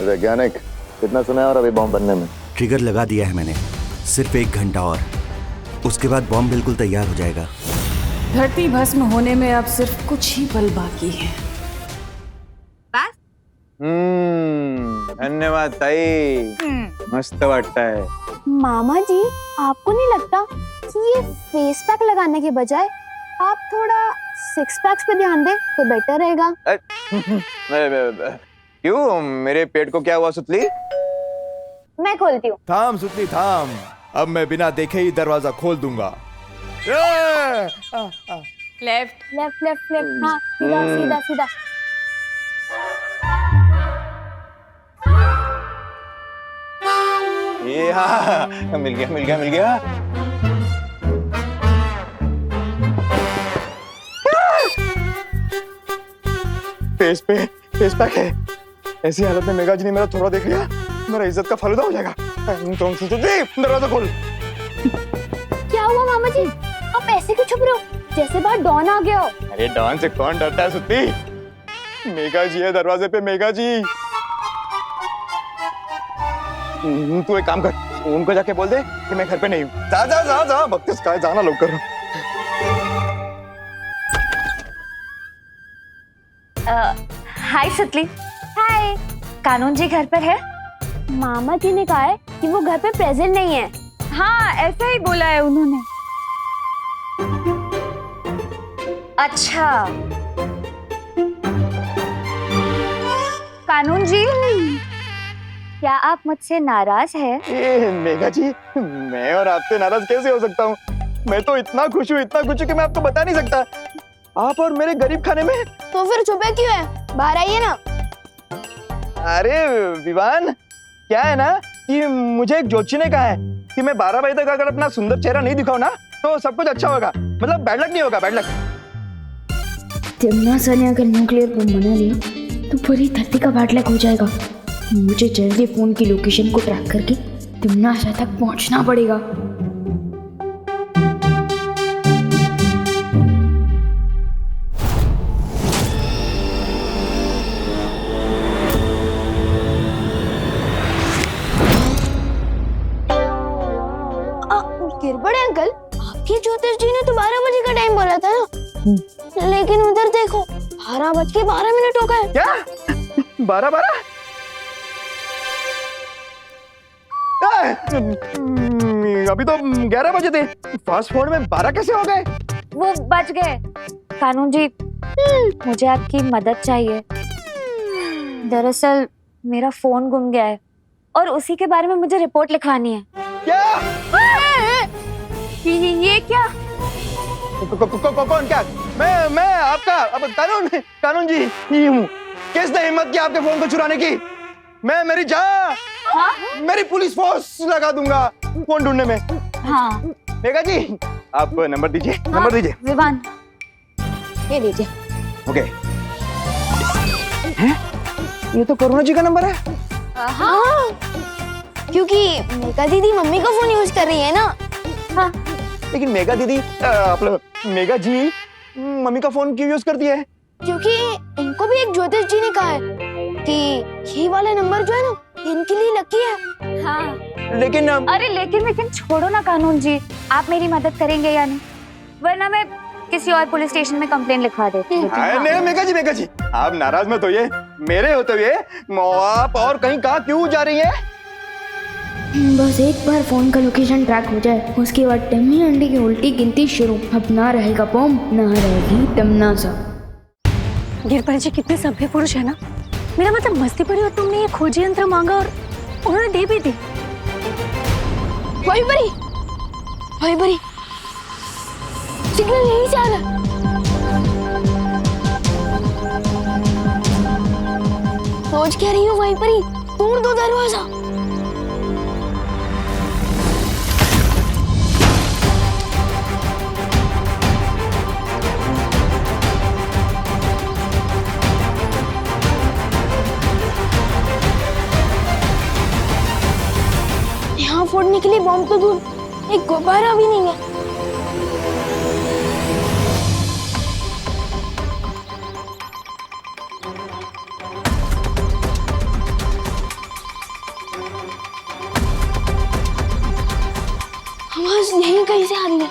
वैज्ञानिक, कितना समय है और अभी बॉम्ब बनने में? ट्रिगर लगा दिया है मैंने, सिर्फ 1 घंटा और, उसके बाद बॉम्ब बिल्कुल तैयार हो जाएगा। धरती भस्म होने में अब सिर्फ कुछ ही पल बाकी है। धन्यवाद ताई, मस्त वाटतंय। मामा जी, आपको नहीं लगता कि ये फेस पैक लगाने के बजाय आप थोड़ा 6 पैक्स पे ध्यान दें तो बेटर रहेगा? क्यों, मेरे पेट को क्या हुआ सुतली? मैं खोलती हूँ। थाम सुतली थाम, अब मैं बिना देखे ही दरवाजा खोल दूंगा। लेफ्ट लेफ्ट लेफ्ट लेफ्ट, हाँ सीधा सीधा सीधा। ये हाँ, मिल गया। फेस पैक है। ऐसी हालत में मेघा जी ने मेरा थोड़ा देख लिया, मेरा इज्जत का फालूदा हो जाएगा। तुम दरवाजा खोल। क्या हुआ मामा जी, आप ऐसे क्यों छुप रहे हो, जैसे बाहर डॉन आ गया हो? अरे डॉन से कौन डरता है सुत्ती? मेघा जी है दरवाजे पे, मेघा जी। तू एक काम कर, उनको जाके बोल दे कि मैं घर पे नहीं हूँ। जा बख्तिस का जाना लोग कर। हाय सुतली। हाय। कानून जी घर पर है? मामा जी ने कहा है कि वो घर पे प्रेजेंट नहीं है। हाँ, ऐसा ही बोला है उन्होंने। अच्छा, कानून जी, क्या आप मुझसे नाराज है? मेघा जी, मैं और आपसे नाराज कैसे हो सकता हूँ? मैं तो इतना खुश हूँ कि मैं आपको बता नहीं सकता। आप और मेरे गरीब खाने में। तो फिर छुपे क्यों है, बाहर आइए ना। अरे विवान, क्या है ना कि मुझे एक ज्योतिषी ने कहा है कि मैं 12 बजे तक अगर अपना सुंदर चेहरा नहीं दिखाऊं ना तो सब कुछ अच्छा होगा, मतलब बैड लक नहीं होगा, बैड लक। तिम्नासा ने अगर न्यूक्लियर बम बना लिया तो पूरी धरती का बैड लक हो जाएगा। मुझे जल्दी फोन की लोकेशन को ट्रैक करके तिम्नासा तक पहुंचना पड़ेगा। गिरबड़े अंकल, आपके ज्योतिष जी ने तो 12 बजे का टाइम बोला था ना, लेकिन उधर देखो 12:12 हो गए। क्या 12? अभी तो 11 बजे थे, फास्ट फॉरवर्ड में 12 कैसे हो गए? वो बच गए। कानून जी, मुझे आपकी मदद चाहिए। दरअसल मेरा फोन गुम गया है और उसी के बारे में मुझे रिपोर्ट लिखवानी है। क्या? ये क्या? कौन? क्या? मैं आपका अब कानून जी ही हूँ। किसने हिम्मत की आपके फोन को चुराने की? मैं मेरी जान, मेरी पुलिस फोर्स लगा दूंगा फोन ढूंढने में। हाँ मेघा जी, आप नंबर दीजिए। नंबर दीजिए। विवान, ये लीजिए। ओके। ये तो करुणा जी का नंबर है। हाँ, क्योंकि मेघा दीदी मम्मी का फोन यूज कर रही है ना। हाँ। लेकिन मेघा दीदी, मेघा जी मम्मी का फोन क्यों यूज करती है? क्योंकि इनको भी एक ज्योतिष जी ने कहा है कि ये वाला नंबर जो है ना इनके लिए लकी है। हाँ। लेकिन अरे लेकिन छोड़ो ना कानून जी, आप मेरी मदद करेंगे या नहीं? वरना मैं किसी और पुलिस स्टेशन में कंप्लेन लिखवा देती हूँ। नहीं मेघा जी, आप नाराज मत होइए। मेरे होते हुए आप और कहीं कहाँ क्यों जा रही है? बस एक बार फोन का लोकेशन ट्रैक हो जाए, उसके बाद टम्मी अंडे की उल्टी गिनती शुरू। अब ना रहेगा बॉम्ब, ना रहेगी तमन्नासा। गिरपर जी कितने सभ्य पुरुष है ना। मेरा मतलब मस्ती पड़ी और तुमने ये खोजी यंत्र मांगा और उन्होंने दे भी दी। भाई बरी सिग्नल यहीं से आ रहा। सोच क्या रही हो भाई परी? तोड़ दो दरवाजा। यहाँ फोड़ने के लिए बॉम्ब तो दूर, एक गुब्बारा भी नहीं है। आवाज यहीं कहीं से आ रही है।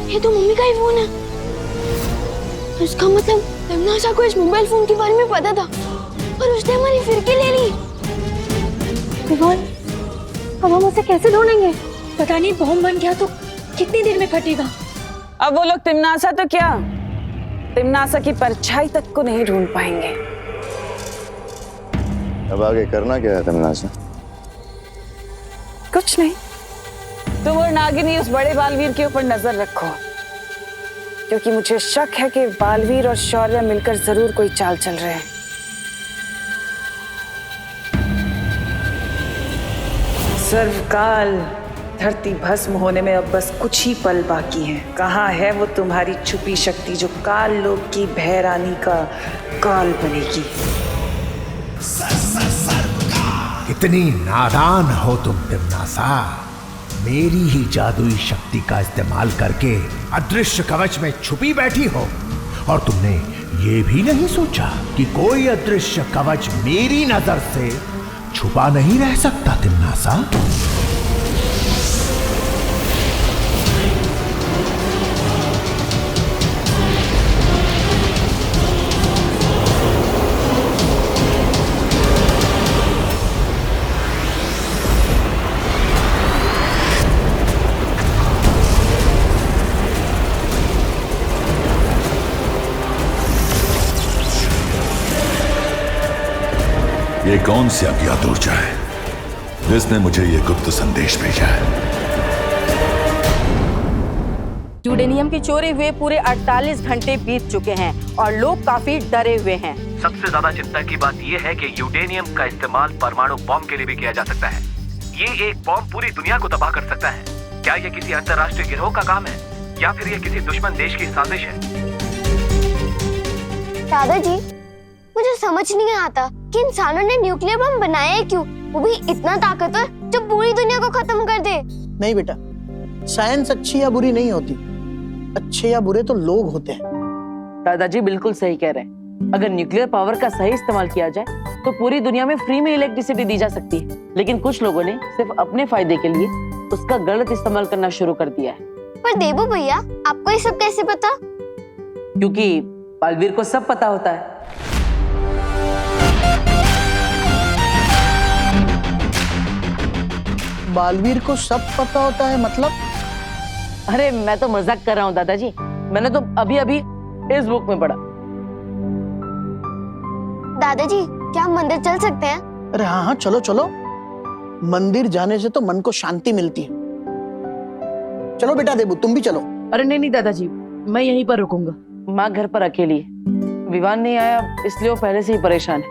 ये तो मम्मी का ही फोन है। इसका मतलब तमन्नासा को इस मोबाइल फोन के बारे में पता था और उसने हमारी फिरकी ले ली। अब हम उसे कैसे ढूंढेंगे? पता नहीं बॉम्ब बन गया तो कितनी देर में फटेगा। अब वो लोग तिम्नासा तो क्या, तिम्नासा की परछाई तक को नहीं ढूंढ पाएंगे। अब आगे करना क्या है तमन्नासा? कुछ नहीं, तुम और नागिनी उस बड़े बालवीर के ऊपर नजर रखो, क्योंकि मुझे शक है कि बालवीर और शौर्य मिलकर जरूर कोई चाल चल रहे हैं। सर्वकाल धरती भस्म होने में अब बस कुछ ही पल बाकी हैं। कहाँ है वो तुम्हारी छुपी शक्ति जो काल लोक की भैरानी का काल बनेगी? कितनी नादान हो तुम तिम्नासा। मेरी ही जादुई शक्ति का इस्तेमाल करके अदृश्य कवच में छुपी बैठी हो और तुमने ये भी नहीं सोचा कि कोई अदृश्य कवच मेरी नजर से छुपा नहीं रह सकता तिम्नासा। ये कौन सी अज्ञात ऊर्जा है जिसने मुझे ये गुप्त संदेश भेजा है? यूरेनियम की चोरी हुए पूरे 48 घंटे बीत चुके हैं और लोग काफी डरे हुए हैं। सबसे ज्यादा चिंता की बात यह है कि यूरेनियम का इस्तेमाल परमाणु बॉम्ब के लिए भी किया जा सकता है। ये एक बॉम्ब पूरी दुनिया को तबाह कर सकता है। क्या ये किसी अंतर्राष्ट्रीय गिरोह का काम है या फिर ये किसी दुश्मन देश की साजिश है? दादाजी, मुझे समझ नहीं आता कि इंसानों ने न्यूक्लियर बम बनाया है क्यों, वो भी इतना ताकतवर जो पूरी दुनिया को खत्म कर दे। नहीं बेटा, साइंस अच्छी या बुरी नहीं होती, अच्छे या बुरे तो लोग होते हैं। दादाजी बिल्कुल सही कह रहे हैं। अगर न्यूक्लियर पावर का सही इस्तेमाल किया जाए तो पूरी दुनिया में फ्री में इलेक्ट्रिसिटी दी जा सकती है, लेकिन कुछ लोगों ने सिर्फ अपने फायदे के लिए उसका गलत इस्तेमाल करना शुरू कर दिया है। पर देबू भैया, आपको ये सब कैसे पता? क्योंकि बालवीर को सब पता होता है। बालवीर को सब पता होता है मतलब? अरे मैं तो मजाक कर रहा हूँ दादाजी, मैंने तो अभी अभी इस बुक में पढ़ा। दादाजी, क्या हम मंदिर चल सकते हैं? अरे हाँ हाँ, चलो चलो। मंदिर जाने से तो मन को शांति मिलती है। चलो बेटा देबू, तुम भी चलो। अरे नहीं नहीं दादाजी, मैं यहीं पर रुकूंगा। माँ घर पर अकेली है, विवान नहीं आया इसलिए वो पहले से ही परेशान है,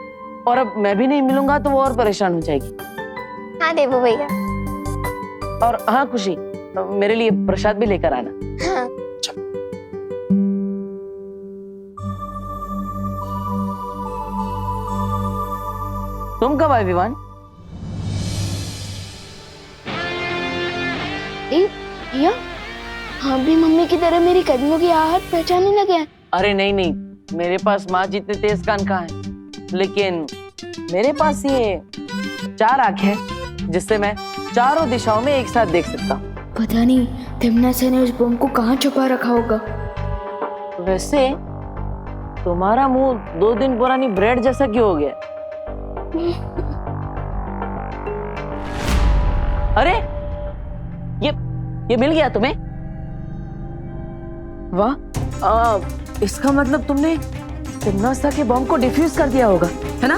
और अब मैं भी नहीं मिलूंगा तो वो और परेशान हो जाएगी। हाँ देबू भैया। और हाँ खुशी, मेरे लिए प्रसाद भी लेकर आना। हाँ। तुम कब आए विवान? भैया, हाँ भी मम्मी की तरह मेरी कदमों की आहट पहचानने लगे हैं। अरे नहीं नहीं, मेरे पास माँ जितने तेज कान कहाँ है, लेकिन मेरे पास ये 4 आंखें हैं जिससे मैं चारों दिशाओं में एक साथ देख सकता हूँ। पता नहीं तिमनासा ने उस बम को कहाँ छुपा रखा होगा। वैसे तुम्हारा मुंह 2 दिन पुरानी ब्रेड जैसा क्यों हो गया? अरे ये मिल गया तुम्हें? वाह, इसका मतलब तुमने तिमनासा के बॉम्ब को डिफ्यूज कर दिया होगा, है ना?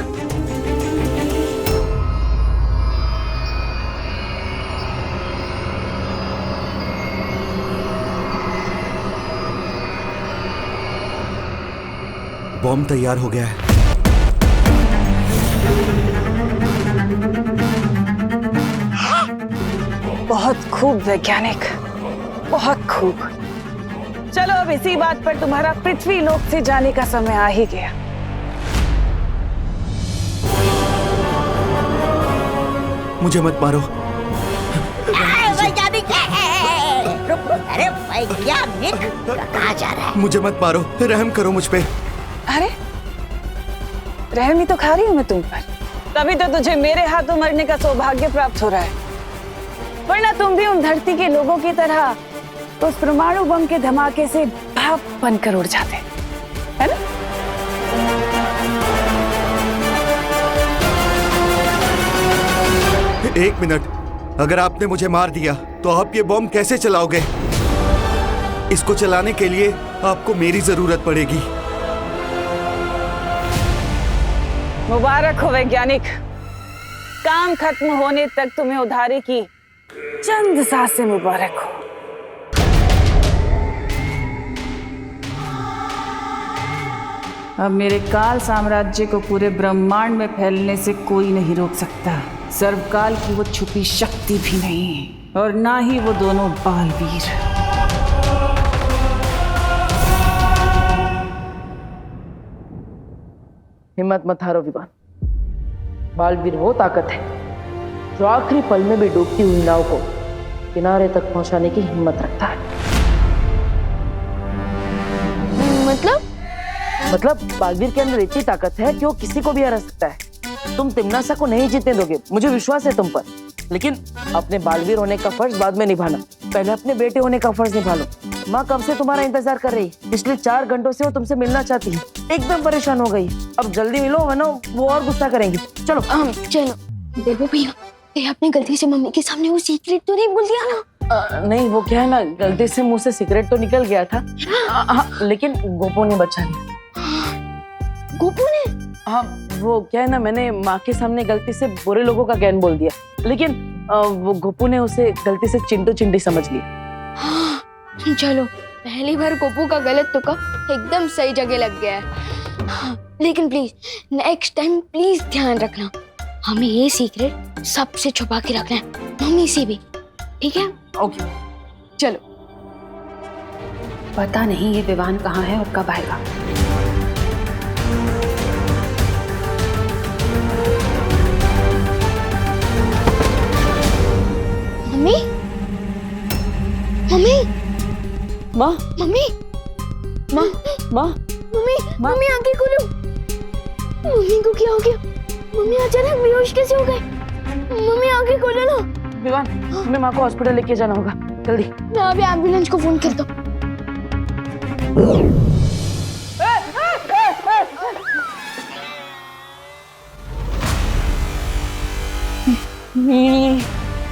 बॉम्ब तैयार हो गया है। बहुत खूब वैज्ञानिक, बहुत खूब। चलो अब इसी बात पर तुम्हारा पृथ्वी लोक से जाने का समय आ ही गया। मुझे मत मारो। वैज्ञानिक, अरे वैज्ञानिक कहाँ जा रहा है? मुझे मत मारो, रहम करो मुझ पे। अरे रहम ही तो खा रही हूँ मैं तुम पर, तभी तो तुझे मेरे हाथों मरने का सौभाग्य प्राप्त हो रहा है। वरना तुम भी उन धरती के लोगों की तरह तो उस परमाणु बम के धमाके से भाप बनकर उड़ जाते, है ना? एक मिनट, अगर आपने मुझे मार दिया तो आप ये बॉम्ब कैसे चलाओगे? इसको चलाने के लिए आपको मेरी जरूरत पड़ेगी। मुबारक हो वैज्ञानिक, काम खत्म होने तक तुम्हें उधारी की चंद सांसें मुबारक हो। अब मेरे काल साम्राज्य को पूरे ब्रह्मांड में फैलने से कोई नहीं रोक सकता। सर्वकाल की वो छुपी शक्ति भी नहीं, और ना ही वो दोनों बालवीर। हिम्मत मत हारो विवान। बालवीर वो ताकत है जो आखिरी पल में भी डूबती हुई नाव को किनारे तक पहुंचाने की हिम्मत रखता है। मतलब बालवीर के अंदर इतनी ताकत है कि वो किसी को भी हरा सकता है। तुम तिमनासा को नहीं जीतने दोगे, मुझे विश्वास है तुम पर, लेकिन अपने बालवीर होने का फर्ज बाद में निभाना, पहले अपने बेटे होने का फर्ज निभा लो। माँ कब से तुम्हारा इंतजार कर रही, पिछले 4 घंटों से वो तुमसे मिलना चाहती है, एकदम परेशान हो गई। अब जल्दी मिलो वरना वो और गुस्सा करेंगी। चलो चलो। देखो भैया, ये आपने गलती से मम्मी के सामने वो सीक्रेट तो नहीं बोल दिया ना? नहीं, वो क्या है ना, गलती से मुंह से सिगरेट तो निकल गया था। लेकिन गोपू ने बचा लिया। गोपू ने? हाँ, वो क्या है ना, मैंने माँ के सामने गलती से बुरे लोगों का ज्ञान बोल दिया, लेकिन वो गोपू ने उसे गलती से चिंटू चिंटी समझ लिया। चलो, पहली बार गोपू का गलत तुक्का एकदम सही जगह लग गया है। लेकिन प्लीज नेक्स्ट टाइम प्लीज ध्यान रखना, हमें ये सीक्रेट सबसे छुपा के रखना है, मम्मी से भी, ठीक है? ओके चलो। पता नहीं ये विवान कहाँ है और कब आएगा। मम्मी, मम्मी, माँ, मम्मी, माँ, माँ, मम्मी, मम्मी आंखें खोलो। मम्मी को क्या हो गया? मम्मी अचानक बेहोश कैसे हो गए? मम्मी आंखें खोलो ना। विवान, हमें माँ को हॉस्पिटल लेके जाना होगा, जल्दी। मैं अभी एम्बुलेंस को फोन करता हूँ।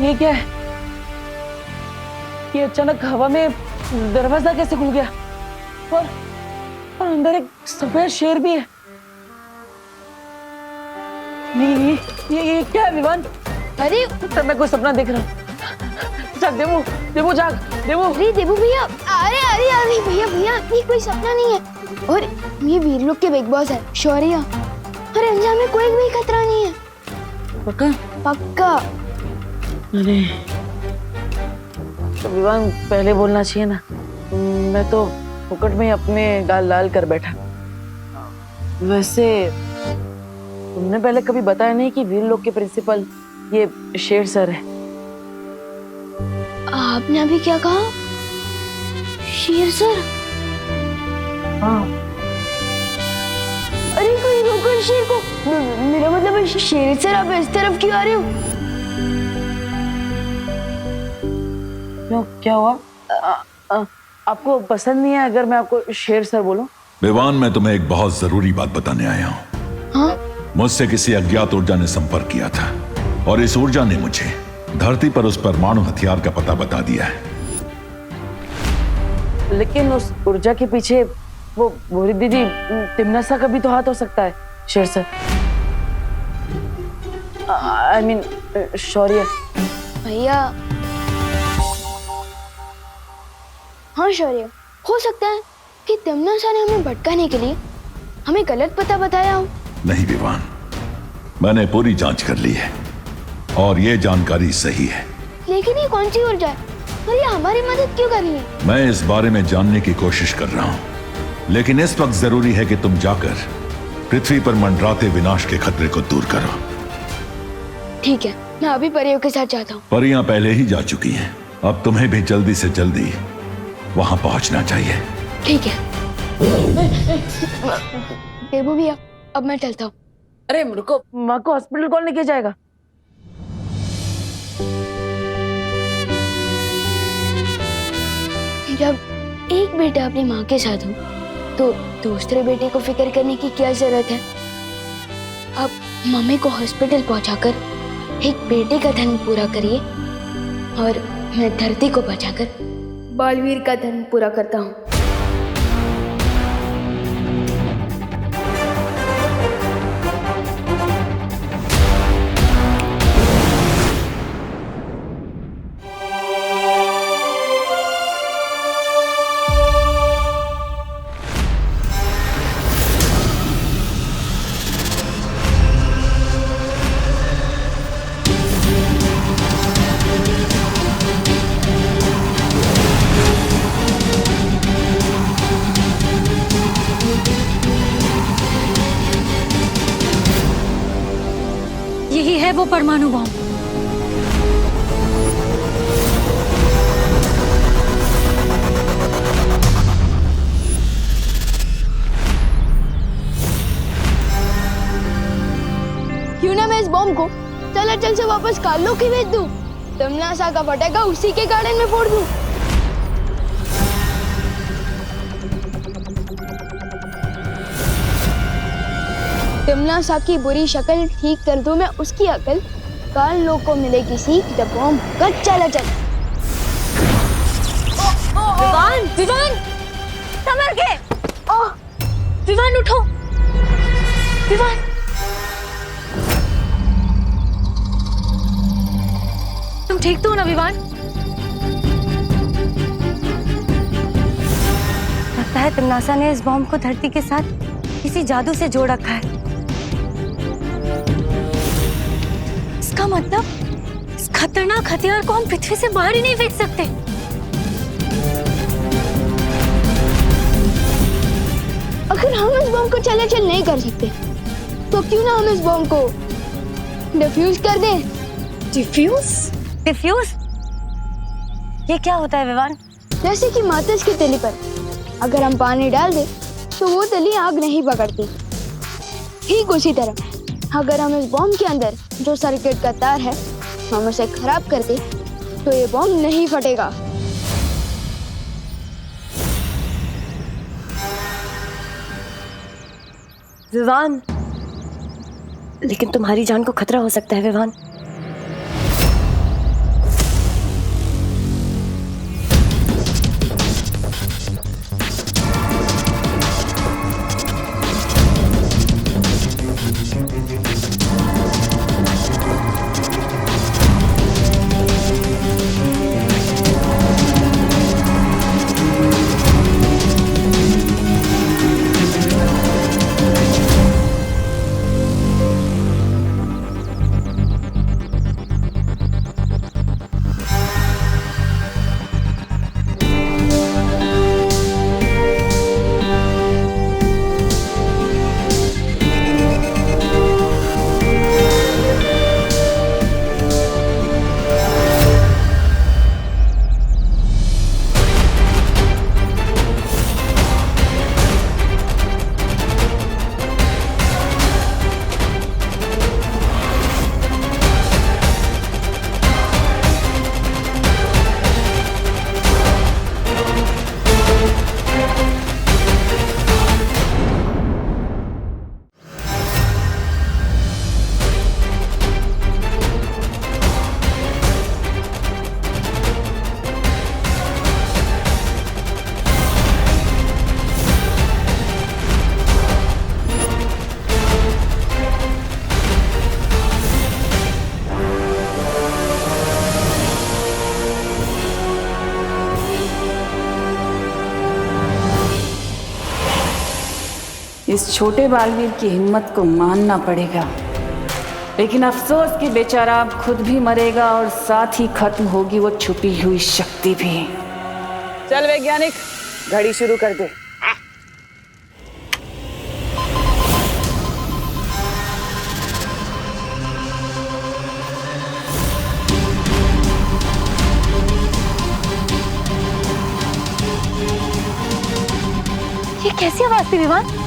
ये क्या है? ये अचानक हवा में दरवाजा कैसे खुल गया? और अंदर एक सफेद शेर भी है। ये क्या है विवान? अरे तब मैं कोई सपना देख रहा हूँ। जाग देवू, देवू जाग, देवू। अरे देवू भैया, अरे अरे अरे भैया भैया, ये कोई सपना नहीं है। और ये वीरलोक के बिग बॉस है शौर्य, और अंजाम में कोई भी खतरा नहीं है। पक्का? पक्का। अरे तो विवान पहले बोलना चाहिए ना, मैं तो फुकट में अपने गाल लाल कर बैठा। वैसे तुमने पहले कभी बताया नहीं कि वीरलोक के प्रिंसिपल ये शेर सर है। आपने अभी क्या कहा? शेर सर? हाँ। अरे कोई रोको शेर को। मेरा मतलब है शेर सर, आप इस तरफ क्यों आ रहे हो? क्यों, क्या हुआ? आपको पसंद नहीं है अगर मैं आपको शेर सर बोलूं? विवान, मैं तुम्हें एक बहुत जरूरी बात बताने आया हूँ। हाँ? मुझसे किसी अज्ञात ऊर्जा ने संपर्क किया था और इस ऊर्जा ने मुझे धरती पर उस परमाणु हथियार का पता बता दिया है। लेकिन उस ऊर्जा के पीछे वो भूरी दीदी तिमनासा का भी तो हाथ हो सकता है शेर सर। आई मीन शौर्य। भैया, हाँ शौर्य, हो सकता है कि तिमनासा ने हमें भटकाने के लिए हमें गलत पता बताया हो। नहीं विवान, मैंने पूरी जांच कर ली है और ये जानकारी सही है। लेकिन ये कौन सी ऊर्जा है और ये हमारी मदद क्यों कर रही है? मैं इस बारे में जानने की कोशिश कर रहा हूँ, लेकिन इस वक्त जरूरी है कि तुम जाकर पृथ्वी पर मंडराते विनाश के खतरे को दूर करो। ठीक है, मैं अभी परियों के साथ जाता हूँ। परियां पहले ही जा चुकी हैं, अब तुम्हें भी जल्दी से जल्दी वहां पहुंचना चाहिए। ठीक है। देवू भैया, अब मैं चलता हूँ। अरे रुको, माँ को हॉस्पिटल कौन लेके जाएगा? जब एक बेटा अपनी माँ के साथ हो तो दूसरे बेटे को फिक्र करने की क्या जरूरत है? अब मम्मी को हॉस्पिटल पहुंचाकर एक बेटे का धर्म पूरा करिए और मैं धरती को बचाकर बालवीर का धर्म पूरा करता हूँ। यही है वो परमाणु बम। क्यों ना मैं इस बॉम्ब को चल से वापस कालो की भेज दूं, तिमनासा का फटेगा उसी के गार्डन में फोड़ दूं। तिमनासा की बुरी शक्ल ठीक कर दूं मैं उसकी अकल, काल लोग को मिलेगी सीख जब बॉम्ब कच चला चल। विवान, विवान, संभल के। विवान उठो, विवान। तुम ठीक तो हो ना विवान? लगता है तिमनासा ने इस बॉम्ब को धरती के साथ किसी जादू से जोड़ रखा है। इसका मतलब इस खतरनाक हथियार को हम पृथ्वी से बाहर ही नहीं फेंक सकते। अगर हम इस बम को चलाचल नहीं कर सकते तो क्यों ना हम इस बम को डिफ्यूज कर दें? डिफ्यूज? ये क्या होता है विवान? जैसे कि माचिस की तिली पर अगर हम पानी डाल दें तो वो तिली आग नहीं पकड़ती, ठीक उसी तरह अगर हम इस बम के अंदर जो सर्किट का तार है हम उसे खराब कर दें तो ये बम नहीं फटेगा। विवान, लेकिन तुम्हारी जान को खतरा हो सकता है विवान। इस छोटे बालवीर की हिम्मत को मानना पड़ेगा, लेकिन अफसोस कि बेचारा अब खुद भी मरेगा और साथ ही खत्म होगी वो छुपी हुई शक्ति भी। चल वैज्ञानिक, घड़ी शुरू कर दे। ये कैसी आवाज थी विवान?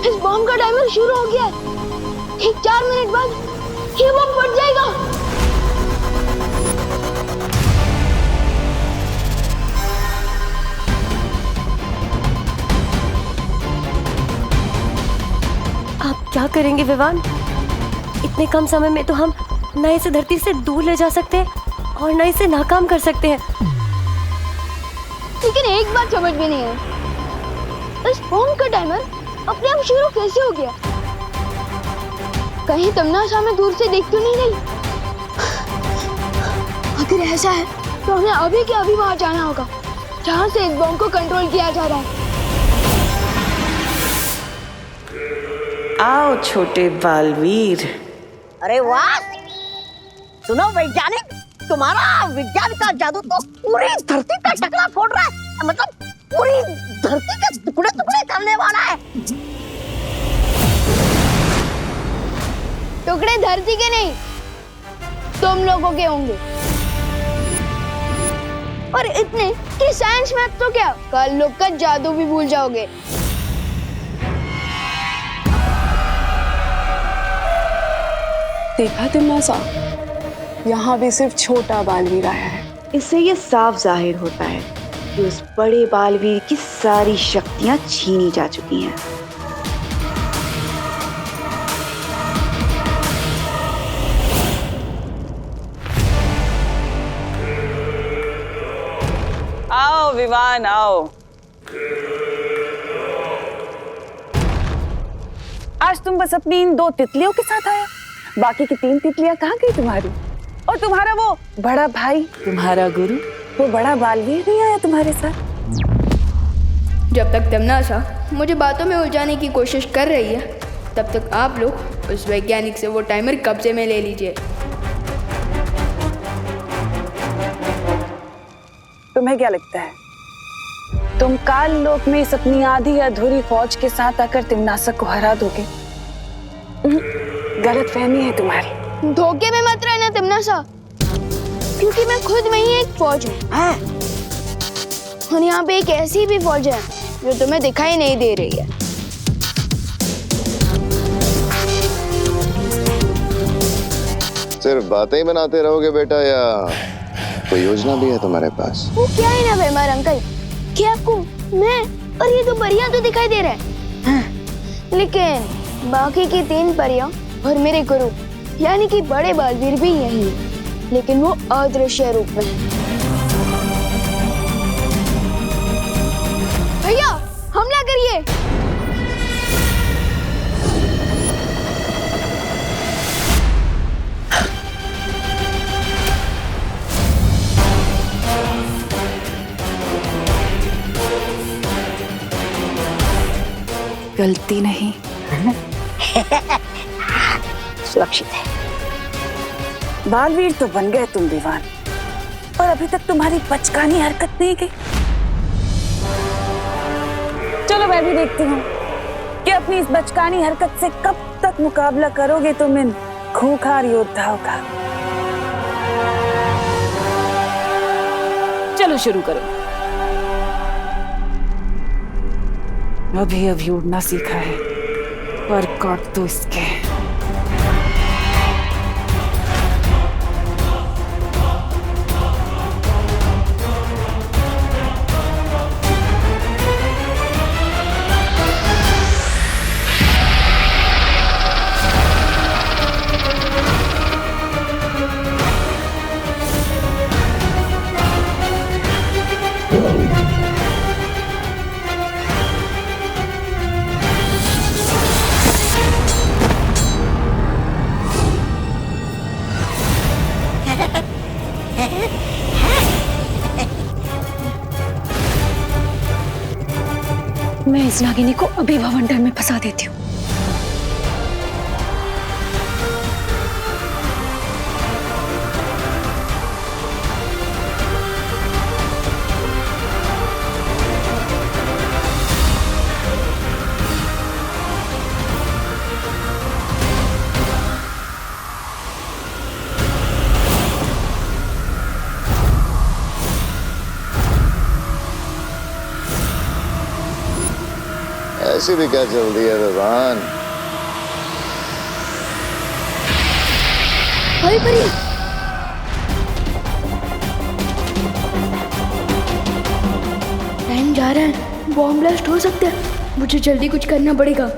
इस बम का टाइमर शुरू हो गया है। ठीक 4 मिनट बाद ये बम फट जाएगा। आप क्या करेंगे विवान? इतने कम समय में तो हम न इसे धरती से दूर ले जा सकते हैं और न इसे नाकाम कर सकते हैं। लेकिन एक बात समझ में नहीं है, इस बम का टाइमर अपने आप शुरू कैसे हो गया? कहीं तमन्ना हमें दूर से देख तो नहीं रही? अगर ऐसा है तो हमें अभी के अभी वहां जाना होगा जहां से इस बम को कंट्रोल किया जा रहा है। आओ छोटे बालवीर। अरे वाह, सुनो वैज्ञानिक, तुम्हारा विज्ञान का जादू तो पूरी धरती का टकरा फोड़ रहा है, मतलब पूरी धरती के टुकड़े टुकड़े करने वाला है। टुकड़े धरती के नहीं, तुम लोगों के होंगे। और इतने कि साइंस मैथ तो क्या, कल लोग का जादू भी भूल जाओगे। देखा तुमने सा, यहाँ भी सिर्फ छोटा बालवीर आया है। इससे ये साफ जाहिर होता है कि उस बड़े बालवीर की सारी शक्तियां छीनी जा चुकी हैं। आओ विवान, आओ। आज तुम बस अपनी इन 2 तितलियों के साथ आया, बाकी की 3 तितलियां कहाँ गई तुम्हारी? और तुम्हारा वो बड़ा भाई, तुम्हारा गुरु, वो बड़ा बालवीर नहीं आया तुम्हारे साथ? जब तक तमन्ना मुझे बातों में उलझाने की कोशिश कर रही है, तब तक आप लोग उस वैज्ञानिक से वो टाइमर कब्जे में ले लीजिए। तुम्हें क्या लगता है तुम काल लोक में इस अपनी आधी अधूरी फौज के साथ आकर तिमनासा को हरा दोगे? गलत फहमी है तुम्हारी। धोखे में मत रहना तमन्ना, क्योंकि मैं खुद में ही एक फौज हूँ। और यहाँ पे एक ऐसी भी फौज है जो तुम्हें दिखाई नहीं दे रही है। सिर्फ बातें ही बनाते रहोगे बेटा, या कोई योजना भी है तुम्हारे पास? वो क्या है ना बेमार अंकल, कि आपको मैं और ये 2 परियां तो दिखाई दे रहे हैं, हाँ। लेकिन बाकी की 3 परियां और मेरे गुरु यानी कि बड़े बालवीर भी यही हैं, लेकिन वो अदृश्य रूप में हैं। भैया हमला करिए। गलती नहीं सुरक्षित है। बालवीर तो बन गए तुम विवान, और अभी तक तुम्हारी बचकानी हरकत नहीं गई। चलो मैं भी देखती हूँ कि अपनी इस बचकानी हरकत से कब तक मुकाबला करोगे तुम इन खूंखार योद्धाओं का। चलो शुरू करो। अभी अभी उड़ना सीखा है, पर काट दो इसके। मैं इस नागिनी को अभी भवंडर में फंसा देती हूँ। ऐसी भी क्या जल्दी है विवान? भाई परी, टाइम जा रहा है, बॉम्ब ब्लास्ट हो सकता है, मुझे जल्दी कुछ करना पड़ेगा।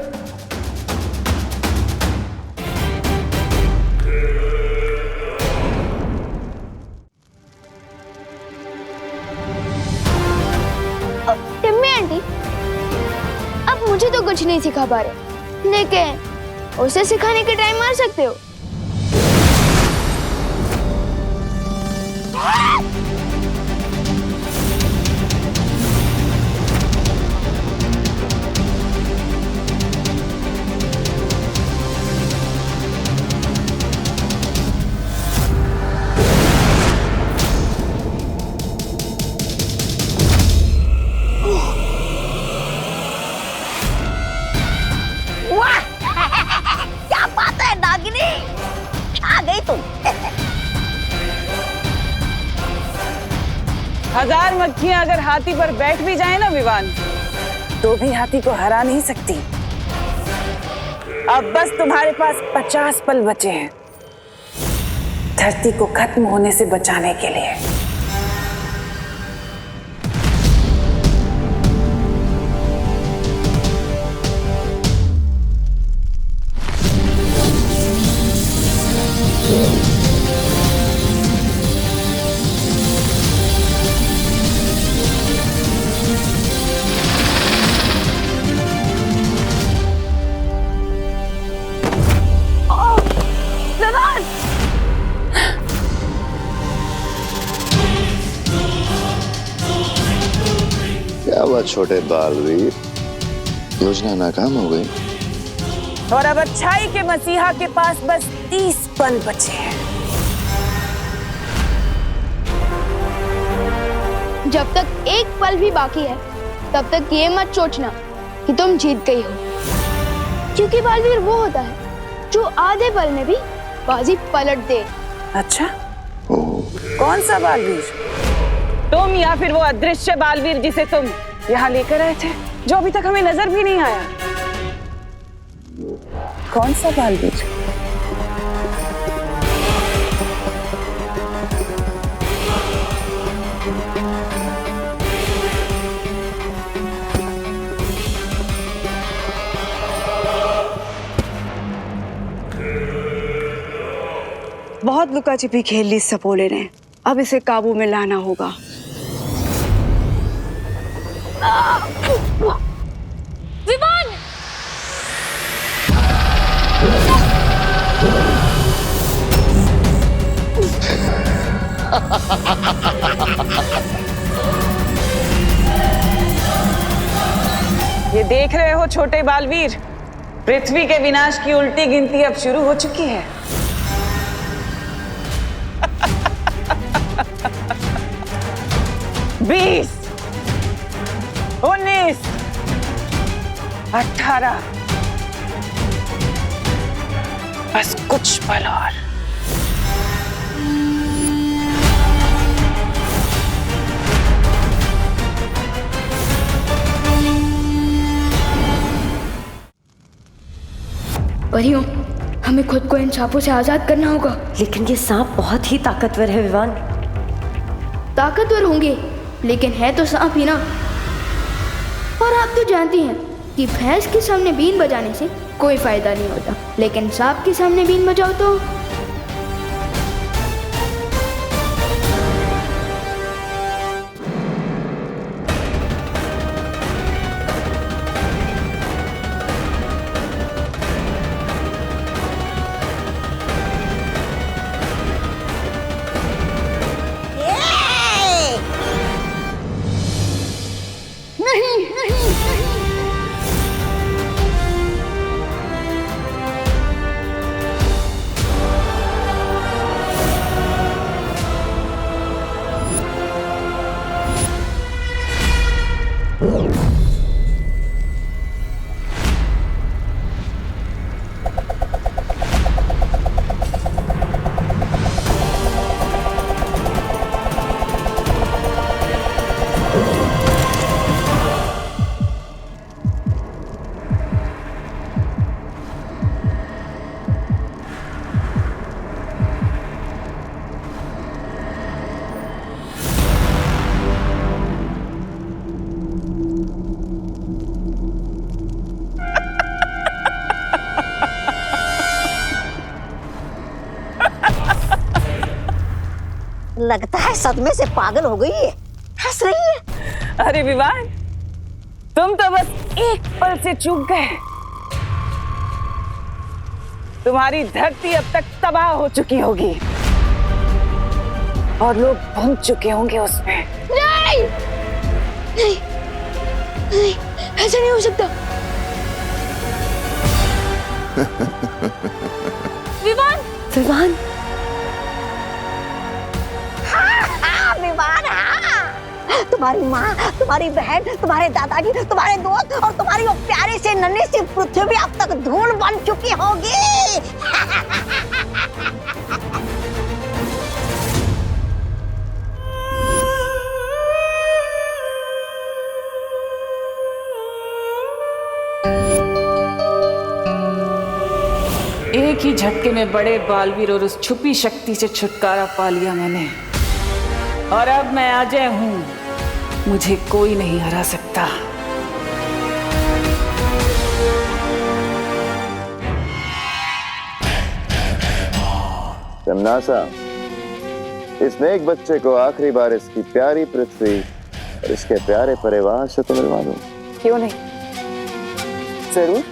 टिम्मी आंटी, आप मुझे तो कुछ नहीं सिखा पा रहे, लेकिन उसे सिखाने के टाइम मार सकते हो। क्या बात है नागिनी, आ गई तुम। 1000 मक्खियां अगर हाथी पर बैठ भी जाए ना विवान, तो भी हाथी को हरा नहीं सकती। अब बस तुम्हारे पास 50 पल बचे हैं धरती को खत्म होने से बचाने के लिए। छोटे बालवीर, योजना नाकाम हो गई और अब अच्छाई के मसीहा के पास बस 30 पल बचे हैं। जब तक एक पल भी बाकी है तब तक ये मत सोचना कि तुम जीत गई हो, क्योंकि बालवीर वो होता है जो आधे पल में भी बाजी पलट दे। अच्छा, कौन सा बालवीर? तुम या फिर वो अदृश्य बालवीर जिसे तुम यहाँ लेकर आए थे, जो अभी तक हमें नजर भी नहीं आया? कौन सा बालवीर? बहुत लुका छिपी खेल ली सपोले ने, अब इसे काबू में लाना होगा। विमान! ये देख रहे हो छोटे बालवीर, पृथ्वी के विनाश की उल्टी गिनती अब शुरू हो चुकी है। 20, 19, 18, बस कुछ पल और। परियों, हमें खुद को इन सांपों से आजाद करना होगा। लेकिन ये सांप बहुत ही ताकतवर है विवान। ताकतवर होंगे लेकिन है तो सांप ही ना। और आप तो जानती हैं कि भैंस के सामने बीन बजाने से कोई फायदा नहीं होता, लेकिन सांप के सामने बीन बजाओ तो लगता है सदमे से पागल हो गई है, हंस रही है। अरे विवान, तुम तो बस एक पल से चूक गए। तुम्हारी धरती अब तक तबाह हो चुकी होगी और लोग भूल चुके होंगे उसमें। नहीं, नहीं, नहीं, ऐसा नहीं हो सकता। विवान! विवान! विवान, हाँ। तुम्हारी माँ, तुम्हारी बहन, तुम्हारे दादाजी, तुम्हारे दोस्त और तुम्हारी वो प्यारी सी नन्ही सी पृथ्वी अब तक धूल बन चुकी होगी। एक ही झटके में बड़े बालवीर और उस छुपी शक्ति से छुटकारा पा लिया मैंने, और अब मैं अजय हूं, मुझे कोई नहीं हरा सकता। तमनासा, इस नेक बच्चे को आखिरी बार इसकी प्यारी पृथ्वी और इसके प्यारे परिवार से तो मिलवा दूं। क्यों नहीं, जरूर।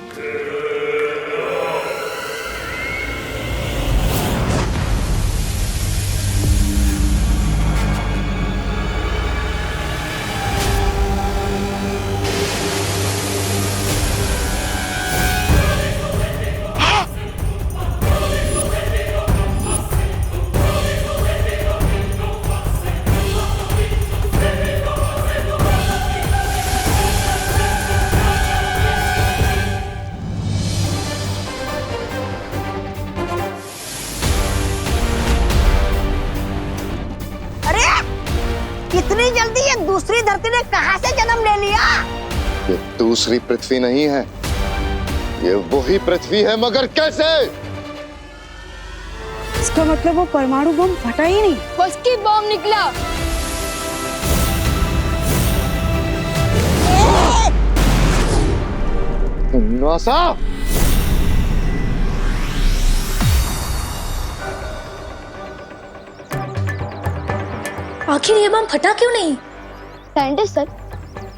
धरती ने कहां से जन्म ले लिया? ये दूसरी पृथ्वी नहीं है, ये वही पृथ्वी है, मगर कैसे? इसका मतलब वो परमाणु बम फटा ही नहीं, फर्स्ट बॉम्ब निकला। नासा! आखिर ये बम फटा क्यों नहीं? साइंटिस्ट सर,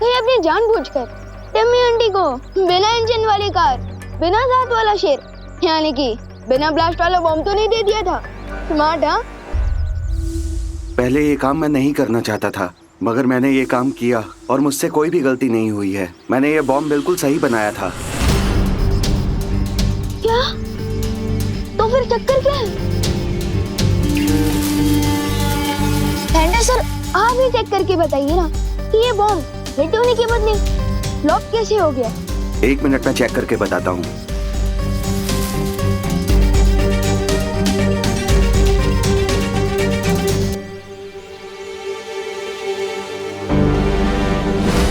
ये अपनी जानबूझकर टिम्मी आंटी को बिना इंजन वाली कार, बिना दांत वाला शेर, यानी कि बिना ब्लास्ट वाला बम तो नहीं दे दिया था। स्मार्ट हाँ? पहले ये काम मैं नहीं करना चाहता था, मगर मैंने ये काम किया और मुझसे कोई भी गलती नहीं हुई है। मैंने ये बॉम्ब बिल्कुल सही बनाया था। क्या? तो फिर चक्कर क्या है? साइंटिस्ट सर, आप ही चेक करके बताइए ना कि ये बॉम्ब हिट होने के बदले फ्लॉप कैसे हो गया? 1 मिनट में चेक करके बताता हूँ।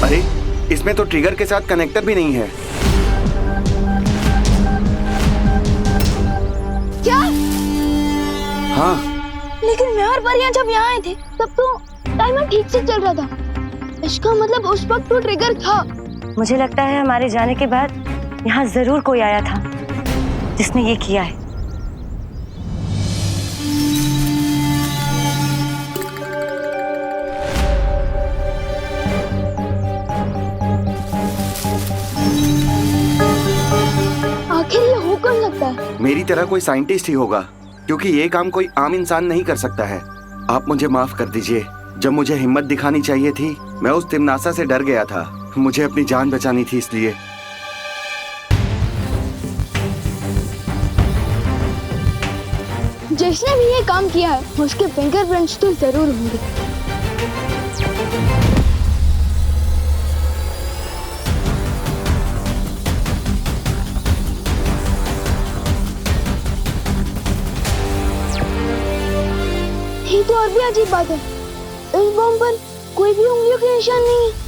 अरे, इसमें तो ट्रिगर के साथ कनेक्टर भी नहीं है। क्या? हाँ। लेकिन मैं और परियां जब यहाँ आए थे तब तो टाइमर ठीक से चल रहा था। इसका मतलब उस वक्त तो ट्रिगर था। मुझे लगता है हमारे जाने के बाद यहाँ जरूर कोई आया था जिसने ये किया है। आखिर ये हो कौन सकता है? मेरी तरह कोई साइंटिस्ट ही होगा, क्योंकि ये काम कोई आम इंसान नहीं कर सकता है। आप मुझे माफ कर दीजिए। जब मुझे हिम्मत दिखानी चाहिए थी, मैं उस तिमनासा से डर गया था। मुझे अपनी जान बचानी थी, इसलिए। जिसने भी ये काम किया है उसके फिंगरप्रिंट्स तो जरूर होंगे। ये तो और भी अजीब बात है, इस बॉम्ब पर कोई भी उंगलियों के निशान नहीं है।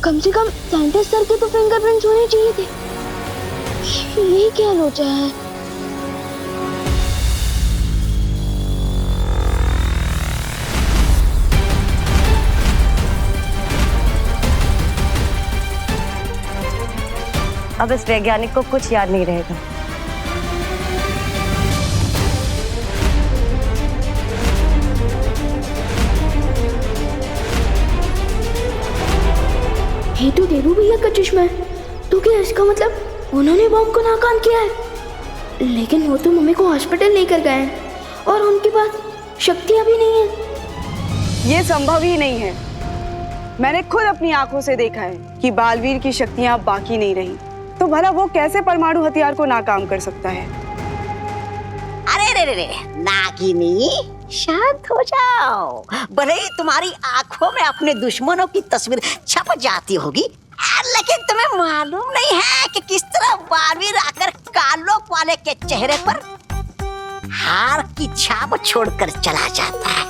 कम से कम साइंटिस्ट सर के तो फिंगरप्रिंट्स होने चाहिए थे। ये क्या लोचा है? अब इस वैज्ञानिक को कुछ याद नहीं रहेगा। ये तो देवू भैया का चश्मा है, तो क्या इसका मतलब उन्होंने बॉम्ब को नाकाम किया है? लेकिन वो तो मम्मी को हॉस्पिटल लेकर गए हैं और उनके पास शक्तियां भी नहीं है। ये संभव ही नहीं है। मैंने खुद अपनी आंखों से देखा है कि बालवीर की शक्तियां अब बाकी नहीं रही, तो भला वो कैसे परमाणु हथियार को नाकाम कर सकता है? अरे रे रे, नागिनी शांत हो जाओ। भले ही तुम्हारी आंखों में अपने दुश्मनों की तस्वीर छप जाती होगी, लेकिन तुम्हें मालूम नहीं है कि किस तरह बालवीर आकर कालोक वाले के चेहरे पर हार की छाप छोड़कर चला जाता है।